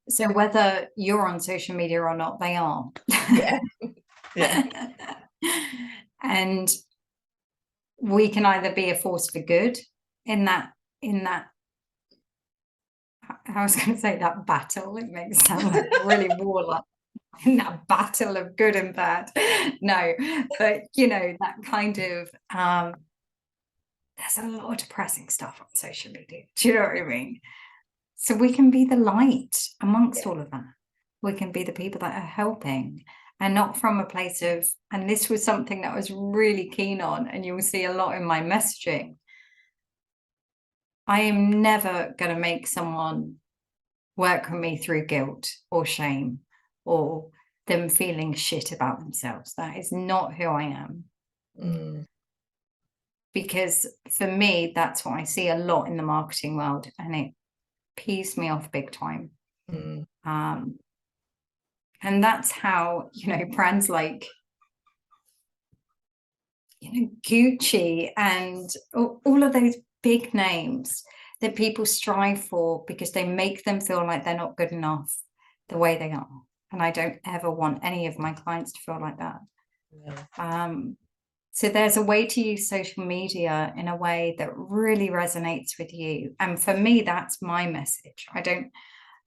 So whether you're on social media or not, they are. Yeah. Yeah. And we can either be a force for good in that, I was going to say that battle, it makes it sound like really warlike, in that battle of good and bad. No, but you know, that kind of, there's a lot of depressing stuff on social media. Do you know what I mean? So we can be the light amongst all of that. We can be the people that are helping, and not from a place of, and this was something that I was really keen on, and you will see a lot in my messaging. I am never going to make someone work with me through guilt or shame or them feeling shit about themselves. That is not who I am. Because for me, that's what I see a lot in the marketing world, and it pees me off big time. And that's how, you know, brands like, you know, Gucci and all of those big names that people strive for, because they make them feel like they're not good enough the way they are. And I don't ever want any of my clients to feel like that. So there's a way to use social media in a way that really resonates with you. And for me, that's my message.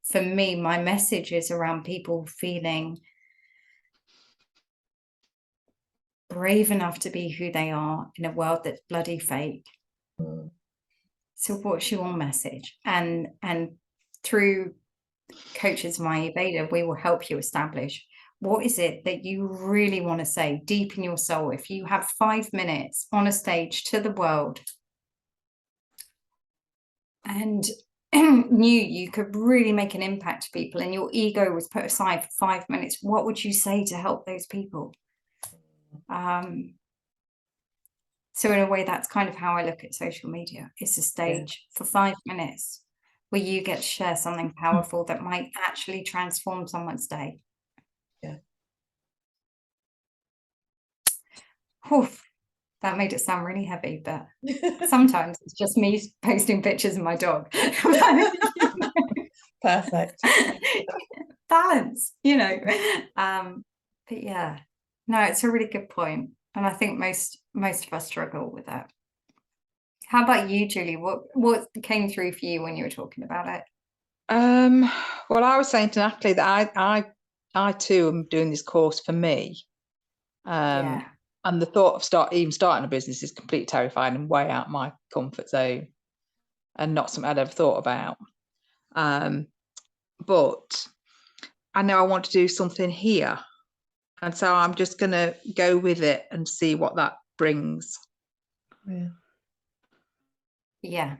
For me, my message is around people feeling brave enough to be who they are in a world that's bloody fake. So what's your message? And through Coaches of Ayurveda, we will help you establish what is it that you really want to say deep in your soul. If you have 5 minutes on a stage to the world and knew you could really make an impact to people, and your ego was put aside for 5 minutes, what would you say to help those people? So in a way, that's kind of how I look at social media. It's a stage for 5 minutes where you get to share something powerful that might actually transform someone's day. Whew, that made it sound really heavy, but sometimes it's just me posting pictures of my dog. Perfect. balance, but yeah, no, it's a really good point, and I think most of us struggle with that. How about you, Julie? What came through for you when you were talking about it? Well, I was saying to Natalie that I too am doing this course for me. Yeah. And the thought of starting a business is completely terrifying and way out my comfort zone, and not something I'd ever thought about. But I know I want to do something here, and so I'm just going to go with it and see what that brings. Yeah.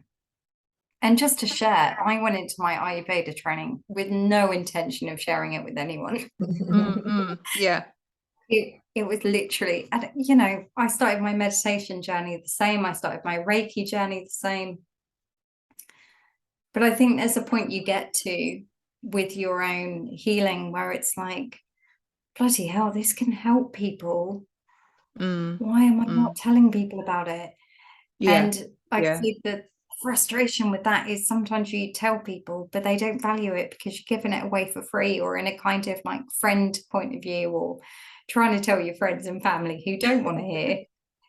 And just to share, I went into my Ayurveda training with no intention of sharing it with anyone. Yeah. It was literally, and I started my meditation journey the same. I started my Reiki journey the same. But I think there's a point you get to with your own healing where it's like, bloody hell, this can help people. Why am I not telling people about it? Yeah. And I see the frustration with that is sometimes you tell people, but they don't value it because you're giving it away for free, or in a kind of like friend point of view, or trying to tell your friends and family who don't want to hear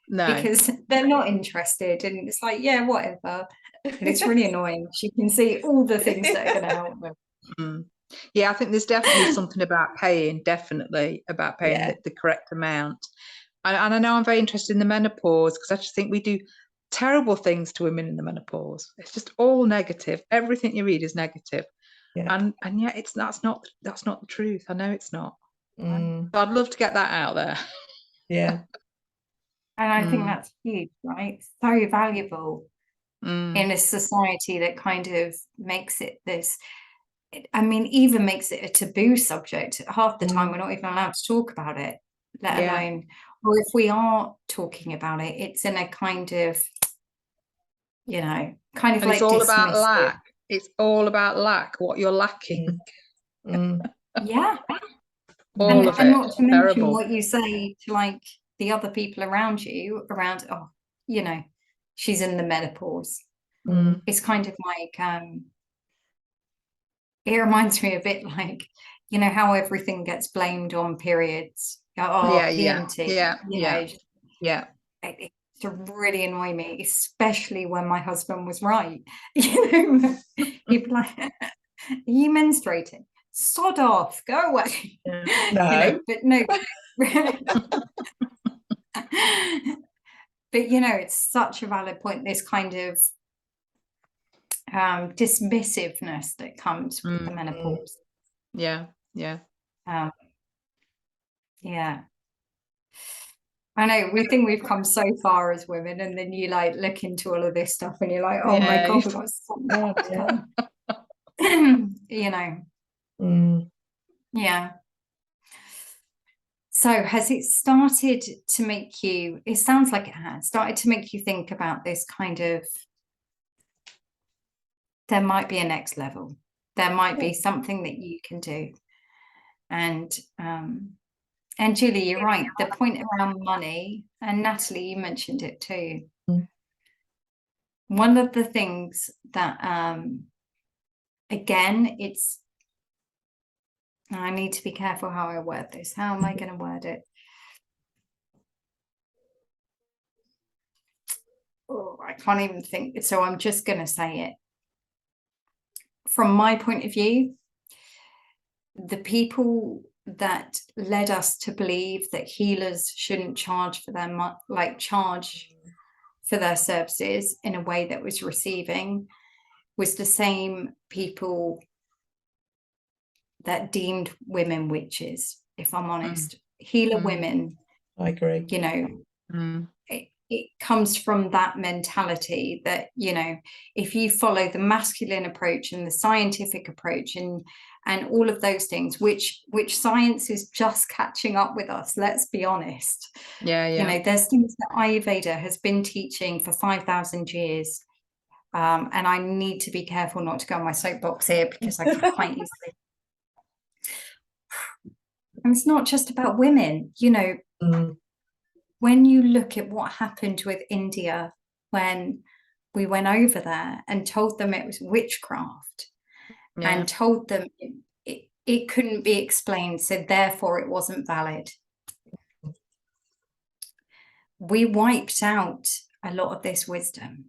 because they're not interested. And it's like, yeah, whatever. And it's really annoying. You can see all the things that are going to help them. Yeah, I think there's definitely something about paying, the correct amount. And I know I'm very interested in the menopause, because I just think we do terrible things to women in the menopause. It's just all negative. Everything you read is negative. Yeah. And yet that's not the truth. I know it's not. So I'd love to get that out there. Yeah. And I think that's huge, right? So valuable in a society that kind of makes it this, even makes it a taboo subject. Half the time we're not even allowed to talk about it, let alone, or if we are talking about it, it's in a kind of, kind of and like it's all about lack. It's all about lack, what you're lacking. Yeah. All of it. And not to mention terrible. what you say to like the other people around you, she's in the menopause. It's kind of like, it reminds me a bit like, how everything gets blamed on periods. PMT. Yeah. It to really annoy me, especially when my husband was right. He'd be like, "Are you menstruating? Sod off, go away." No. But no. But it's such a valid point, this kind of dismissiveness that comes with the menopause. Yeah. I know, we think we've come so far as women, and then you like look into all of this stuff and you're like, oh my God, we've got so much to come. Yeah. So has it started to make you, it sounds like it has started to make you think about this kind of, there might be a next level. There might be something that you can do. And Julie, you're right. The point around money, and Natalie, you mentioned it too. One of the things that, again, I need to be careful how I word this. How am I going to word it? Oh, I can't even think. So I'm just going to say it. From my point of view, the people that led us to believe that healers shouldn't charge for their services in a way that was receiving was the same people that deemed women witches, if I'm honest. Healer women, I agree. It comes from that mentality that, if you follow the masculine approach and the scientific approach and all of those things, which science is just catching up with us, let's be honest. There's things that Ayurveda has been teaching for 5,000 years. And I need to be careful not to go on my soapbox here, because I can quite easily. And it's not just about women, when you look at what happened with India when we went over there and told them it was witchcraft, and told them it couldn't be explained, so therefore it wasn't valid. We wiped out a lot of this wisdom.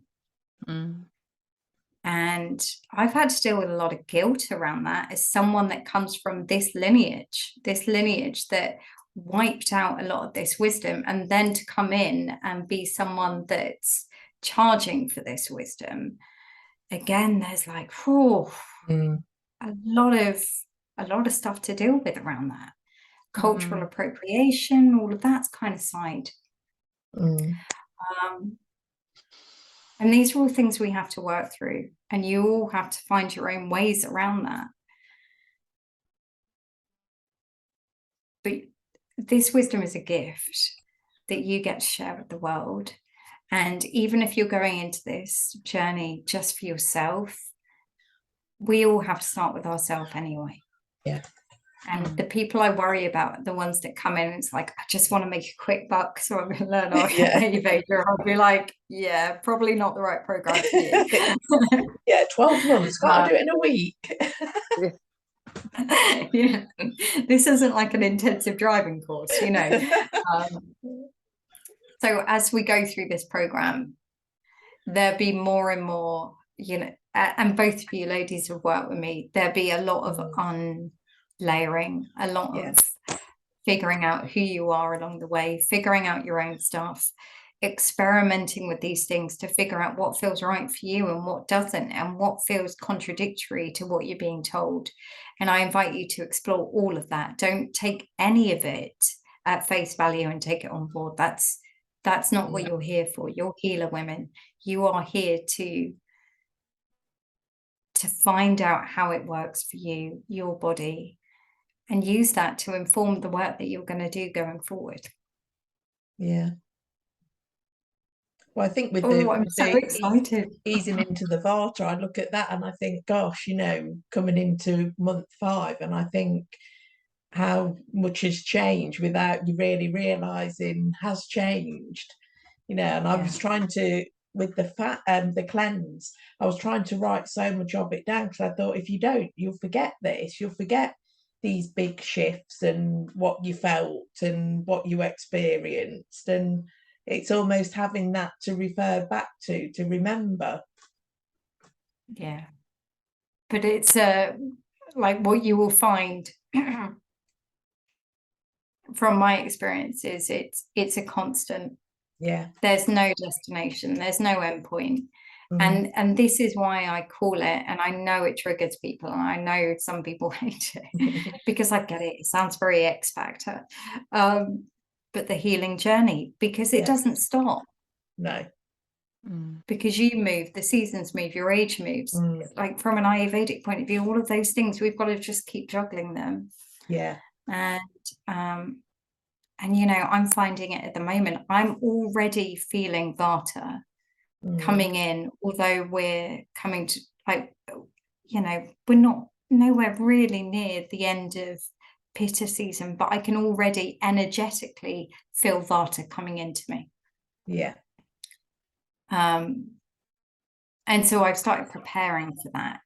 And I've had to deal with a lot of guilt around that as someone that comes from this lineage that wiped out a lot of this wisdom, and then to come in and be someone that's charging for this wisdom. Again, there's like, a lot of stuff to deal with around that. Cultural appropriation, all of that kind of side. And these are all things we have to work through, and you all have to find your own ways around that. But this wisdom is a gift that you get to share with the world. And even if you're going into this journey just for yourself, we all have to start with ourselves anyway. Yeah. And the people I worry about are the ones that come in and it's like, I just want to make a quick buck, so I'm going to learn Ayurveda. I'll be like, yeah, probably not the right program for you. Yeah, 12 months, can't do it in a week. Yeah, this isn't like an intensive driving course, you know. So as we go through this program, there'll be more and more, you know, and both of you ladies have worked with me, there'll be a lot of unlayering, a lot of figuring out who you are along the way, figuring out your own stuff, experimenting with these things to figure out what feels right for you and what doesn't, and what feels contradictory to what you're being told. And I invite you to explore all of that. Don't take any of it at face value and take it on board. That's not what you're here for. You're healer women. You are here to find out how it works for you, your body, and use that to inform the work that you're going to do going forward. Yeah. Well, I think with I'm so excited. Easing into the Vata, I look at that and I think, gosh, you know, coming into month 5, and I think how much has changed without you really realizing has changed, you know. And I was trying to, with the the cleanse, I was trying to write so much of it down, because I thought, if you don't, you'll forget this, you'll forget these big shifts and what you felt and what you experienced. And it's almost having that to refer back to remember. Yeah, but it's like what you will find from my experience is it's a constant. Yeah, there's no destination, there's no end point. And this is why I call it, and I know it triggers people, and I know some people hate it because I get it sounds very X Factor, but the healing journey, because it doesn't stop. No. Because you move, the seasons move, your age moves. Like from an Ayurvedic point of view, all of those things, we've got to just keep juggling them. Yeah. And you know, I'm finding it at the moment, I'm already feeling Vata coming in, although we're coming to, like, you know, we're not nowhere really near the end of Pitta season, but I can already energetically feel Vata coming into me. Yeah. And so I've started preparing for that.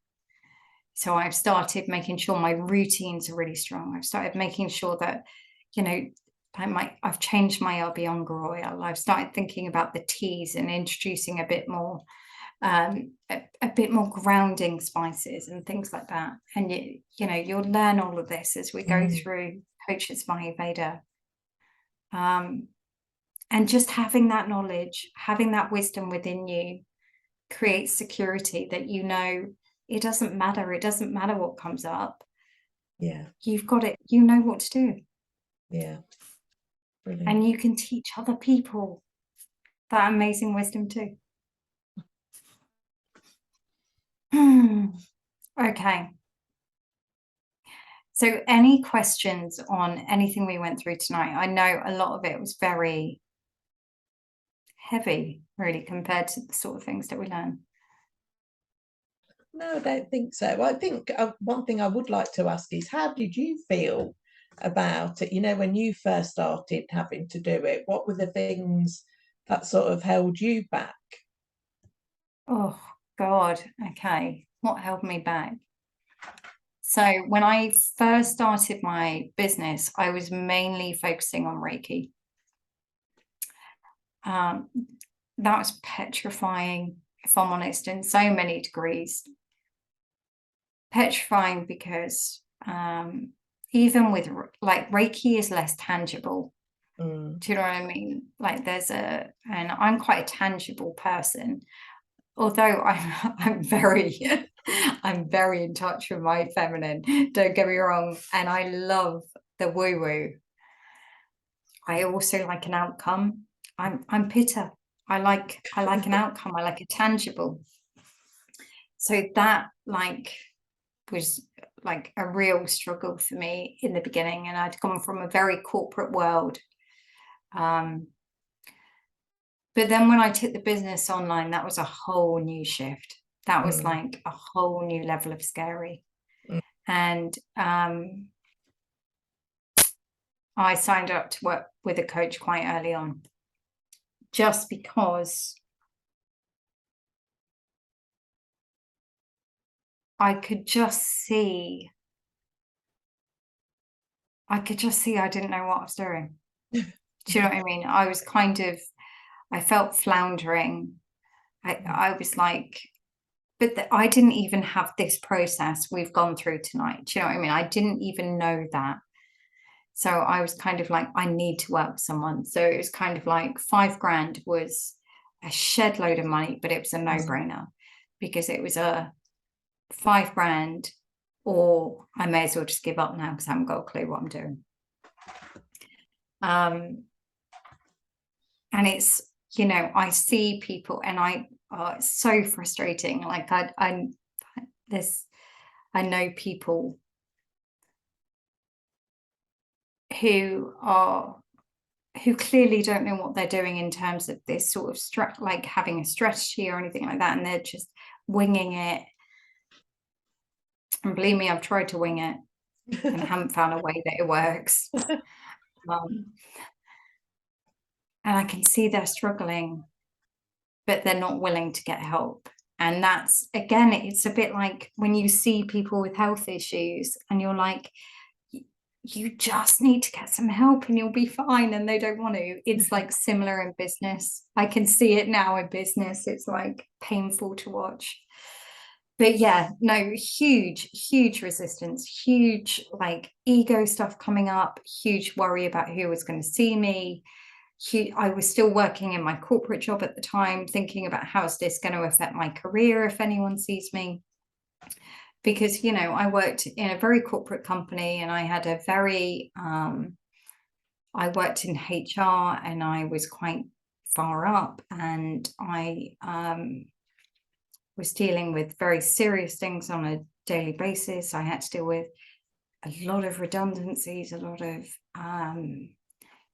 So I've started making sure my routines are really strong. I've started making sure that, you know, I've changed my Abhyanga oil. I've started thinking about the teas and introducing a bit more grounding spices and things like that. And you know, you'll learn all of this as we go through Coaches of Ayurveda. And just having that knowledge, having that wisdom within you creates security, that you know it doesn't matter. It doesn't matter what comes up. Yeah. You've got it. You know what to do. Yeah. Brilliant. And you can teach other people that amazing wisdom too. Okay. So any questions on anything we went through tonight? I know a lot of it was very heavy, really, compared to the sort of things that we learn. No, I don't think so. Well, I think one thing I would like to ask is, how did you feel about it? You know, when you first started having to do it, what were the things that sort of held you back? Oh, God. Okay. What held me back? So when I first started my business, I was mainly focusing on Reiki. That was petrifying, if I'm honest, in so many degrees. Petrifying because even with like Reiki is less tangible. Do you know what I mean? Like and I'm quite a tangible person, although I'm very I'm very in touch with my feminine, don't get me wrong, and I love the woo-woo. I also like an outcome. I'm Pitta. I like an outcome. I like a tangible. So that was like a real struggle for me in the beginning, and I'd gone from a very corporate world. But then when I took the business online, that was a whole new shift. That was like a whole new level of scary. And I signed up to work with a coach quite early on, just because I could just see I didn't know what I was doing. Do you know what I mean? I felt floundering. I was like, but I didn't even have this process we've gone through tonight. Do you know what I mean? I didn't even know that. So I was kind of like, I need to work with someone. So it was kind of like $5,000 was a shed load of money, but it was a no-brainer because it was a $5,000, or I may as well just give up now because I haven't got a clue what I'm doing. And it's, you know, I see people and it's so frustrating. Like I know people who clearly don't know what they're doing in terms of this sort of like having a strategy or anything like that, and they're just winging it. And believe me, I've tried to wing it and haven't found a way that it works. And I can see they're struggling, but they're not willing to get help. And that's, again, it's a bit like when you see people with health issues and you're like, you just need to get some help and you'll be fine, and they don't want to. It's like similar in business. I can see it now in business. It's like painful to watch. But yeah, no, huge resistance, huge like ego stuff coming up, huge worry about who was going to see me. I was still working in my corporate job at the time, thinking about how is this going to affect my career if anyone sees me. Because, you know, I worked in a very corporate company, and I had a very, I worked in HR, and I was quite far up, and I was dealing with very serious things on a daily basis. I had to deal with a lot of redundancies, a lot of,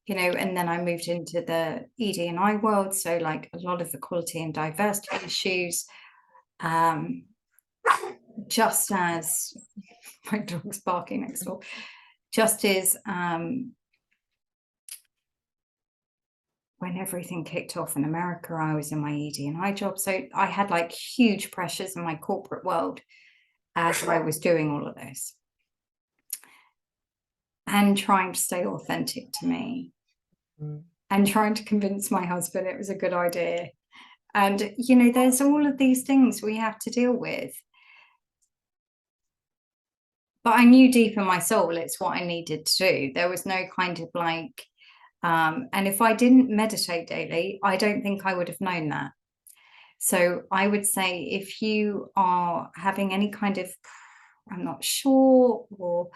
you know, and then I moved into the ED&I world. So like a lot of equality and diversity issues. Just as my dog's barking next door, just as when everything kicked off in America, I was in my ED&I job. So I had like huge pressures in my corporate world as I was doing all of this and trying to stay authentic to me and trying to convince my husband it was a good idea. And, you know, there's all of these things we have to deal with. But I knew deep in my soul it's what I needed to do. There was no kind of like, and if I didn't meditate daily, I don't think I would have known that. So I would say if you are having any kind of, I'm not sure, or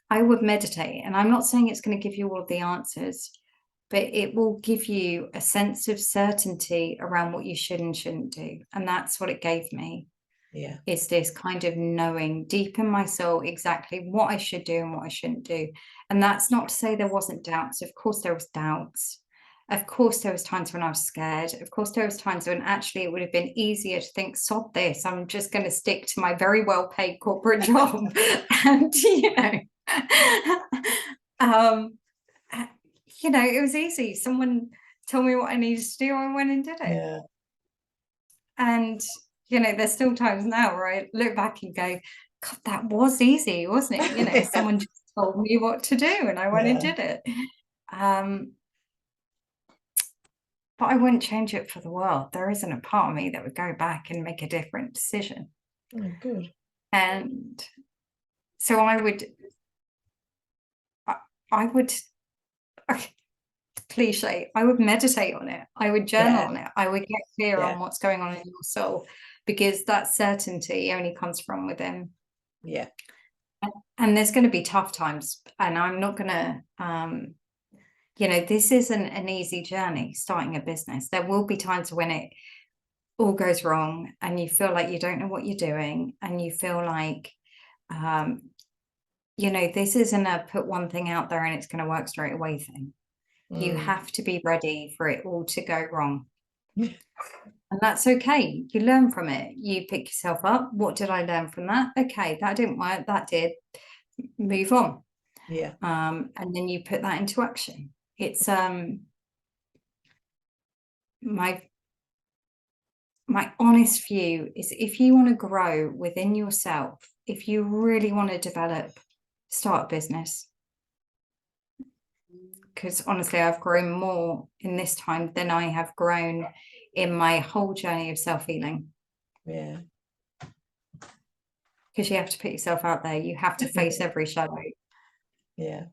I would meditate. And I'm not saying it's going to give you all of the answers, but it will give you a sense of certainty around what you should and shouldn't do. And that's what it gave me. Yeah, is this kind of knowing deep in my soul exactly what I should do and what I shouldn't do. And that's not to say there wasn't doubts. Of course there was doubts. Of course there was times when I was scared. Of course there was times when actually it would have been easier to think, sod this, I'm just going to stick to my very well paid corporate job. And you know, you know, it was easy. Someone told me what I needed to do, I went and did it. yeah. And you know, there's still times now where I look back and go, God, that was easy, wasn't it? You know, Yeah. someone just told me what to do and I went and Yeah. did it. But I wouldn't change it for the world. There isn't a part of me that would go back and make a different decision. Oh, good. And so I would, okay, cliche, I would meditate on it. I would journal Yeah. on it. I would get clear Yeah. on what's going on in your soul, because that certainty only comes from within. Yeah. And there's going to be tough times, and I'm not going to, you know, this isn't an easy journey, starting a business. There will be times when it all goes wrong and you feel like you don't know what you're doing, and you feel like, you know, this isn't a put one thing out there and it's going to work straight away thing. You have to be ready for it all to go wrong. And that's okay. You learn from it. You pick yourself up. What did I learn from that? Okay, that didn't work. That did. Move on. Yeah. And then you put that into action. It's my honest view is, if you want to grow within yourself, if you really want to develop, start a business. Because honestly, I've grown more in this time than I have grown in my whole journey of self-healing. Yeah. Because you have to put yourself out there. You have to face every shadow. Yeah.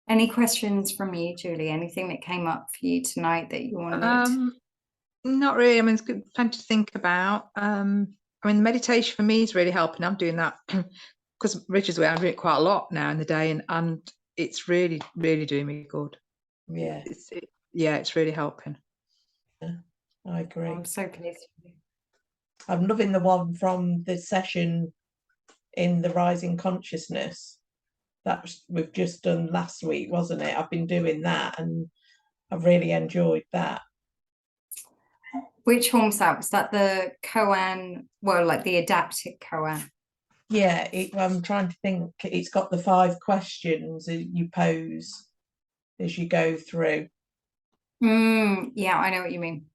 Any questions from you, Julie? Anything that came up for you tonight that you wanted? Not really. I mean, it's good, plenty to think about. I mean, the meditation for me is really helping. I'm doing that because Richard's way. I'm doing it quite a lot now in the day, and it's really, really doing me good. Yeah. It's really helping. Yeah, I agree. I'm so pleased. I'm loving the one from the session in the Rising Consciousness that we've just done last week, wasn't it? I've been doing that and I've really enjoyed that. Which one was that? Was that the koan? Well, like the adapted koan? Yeah, I'm trying to think. It's got the 5 questions that you pose as you go through. Yeah, I know what you mean.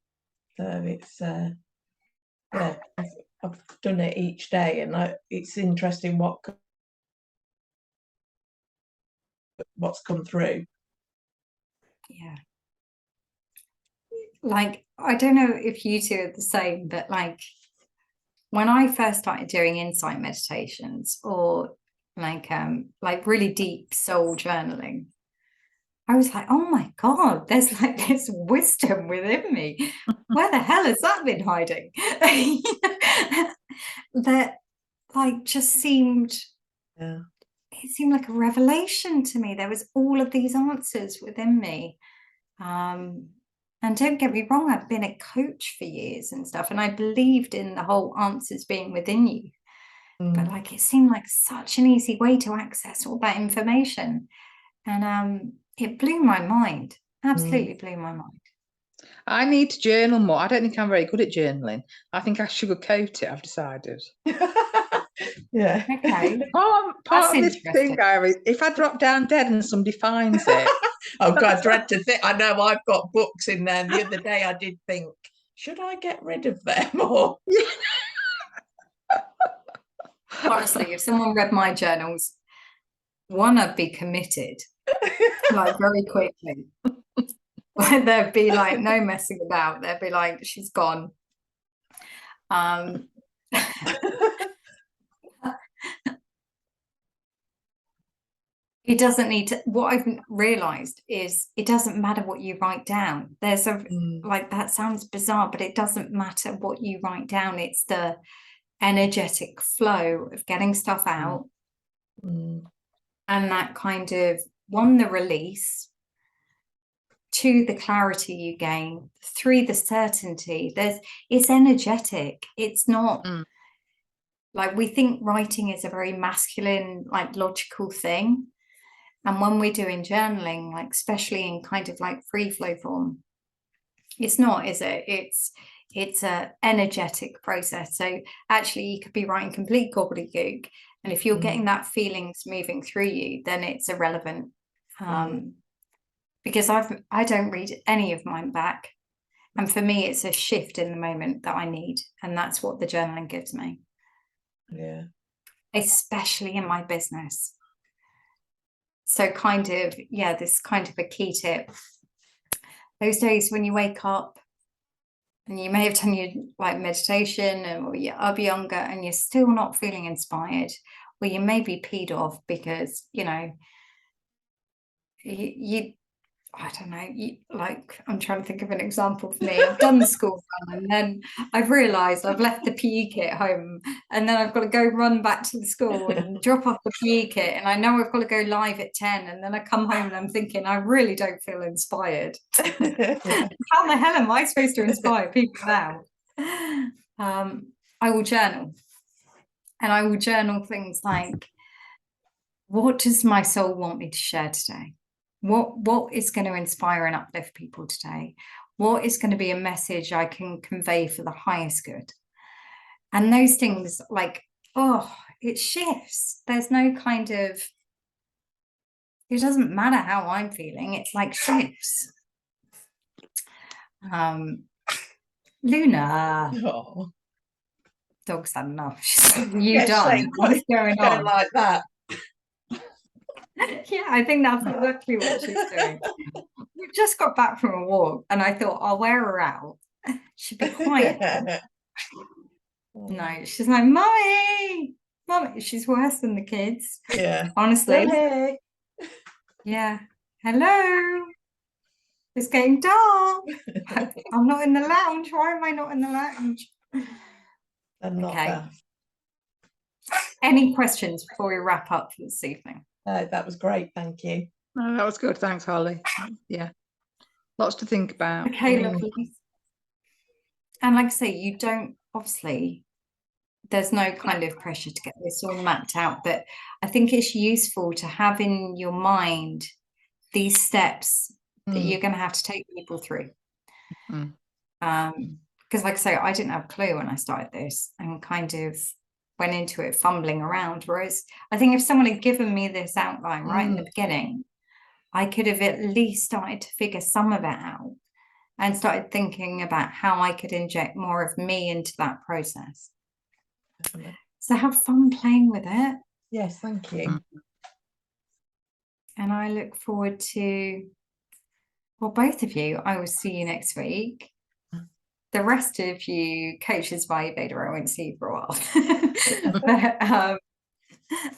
So it's yeah, I've done it each day, and it's interesting what's come through. Yeah. Like, I don't know if you two are the same, but like when I first started doing insight meditations, or like really deep soul journaling, I was like, oh my God, there's like this wisdom within me. Where the hell has that been hiding? That like just seemed, Yeah. it seemed like a revelation to me. There was all of these answers within me. And don't get me wrong, I've been a coach for years and stuff, and I believed in the whole answers being within you. But like, it seemed like such an easy way to access all that information. And it blew my mind. Absolutely blew my mind. I need to journal more. I don't think I'm very good at journaling. I think I sugarcoat it, I've decided. Yeah. Okay. Part of this thing, Iris, if I drop down dead and somebody finds it. Oh God, I dread to think. I know I've got books in there. The other day I did think, should I get rid of them or? Honestly, if someone read my journals, one, I'd be committed, like very quickly. There'd be like no messing about. They'd be like, she's gone. It doesn't need to. What I've realized is it doesn't matter what you write down. There's a like, that sounds bizarre, but it doesn't matter what you write down. It's the energetic flow of getting stuff out, and that kind of, one, the release, 2, the clarity you gain, 3, the certainty. It's energetic. It's not like, we think writing is a very masculine, like logical thing. And when we're doing journaling, like especially in kind of like free flow form, it's not, is it? It's a energetic process. So actually you could be writing complete gobbledygook, and if you're getting that feelings moving through you, then it's irrelevant. Because I don't read any of mine back. And for me, it's a shift in the moment that I need. And that's what the journaling gives me. Yeah. Especially in my business. So kind of, yeah, this kind of a key tip. Those days when you wake up and you may have done your like meditation or your Abhyanga and you're still not feeling inspired, or you may be peed off because, you know, you I don't know, like, I'm trying to think of an example for me. I've done the school run and then I've realised I've left the PE kit home, and then I've got to go run back to the school and drop off the PE kit, and I know I've got to go live at 10, and then I come home and I'm thinking, I really don't feel inspired. How the hell am I supposed to inspire people now? I will journal, and I will journal things like, what does my soul want me to share today? What is going to inspire and uplift people today? What is going to be a message I can convey for the highest good? And those things, like, oh, it shifts. There's no kind of, it doesn't matter how I'm feeling. It's like shifts. Luna. Oh. Dog's had enough. You done. What's going on? Like that. Yeah, I think that's exactly what she's doing. We've just got back from a walk and I thought I'll wear her out. She'd be quiet. No, she's like, Mommy. She's worse than the kids. Yeah. Honestly. Hey. Yeah. Hello. It's getting dark. I'm not in the lounge. Why am I not in the lounge? I'm not okay. there. Any questions before we wrap up for this evening? That was great, thank you. Oh, that was good, thanks, Holly. Yeah, lots to think about. Okay, lovely. And like I say, you don't, obviously, there's no kind of pressure to get this all mapped out, but I think it's useful to have in your mind these steps that you're going to have to take people through. Because like I say, I didn't have a clue when I started this and kind of went into it fumbling around, whereas I think if someone had given me this outline right in the beginning, I could have at least started to figure some of it out and started thinking about how I could inject more of me into that process. So have fun playing with it. Yes, thank you. And I look forward to, well, both of you, I will see you next week. The rest of you coaches by Veda, I won't see you for a while. But,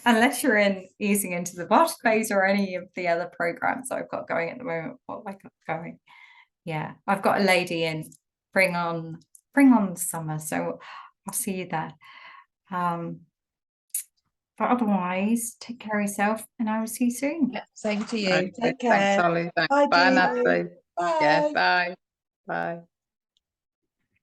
unless you're in easing into the Vata phase or any of the other programs I've got going at the moment, what have I got going? Yeah, I've got a lady in bring on summer, so I'll see you there. But otherwise, take care of yourself, and I will see you soon. Yeah, same to you. Okay, Take care. thanks, Holly. Thanks. Bye, Bye, dear. Natalie. Bye. Yeah, bye. Bye.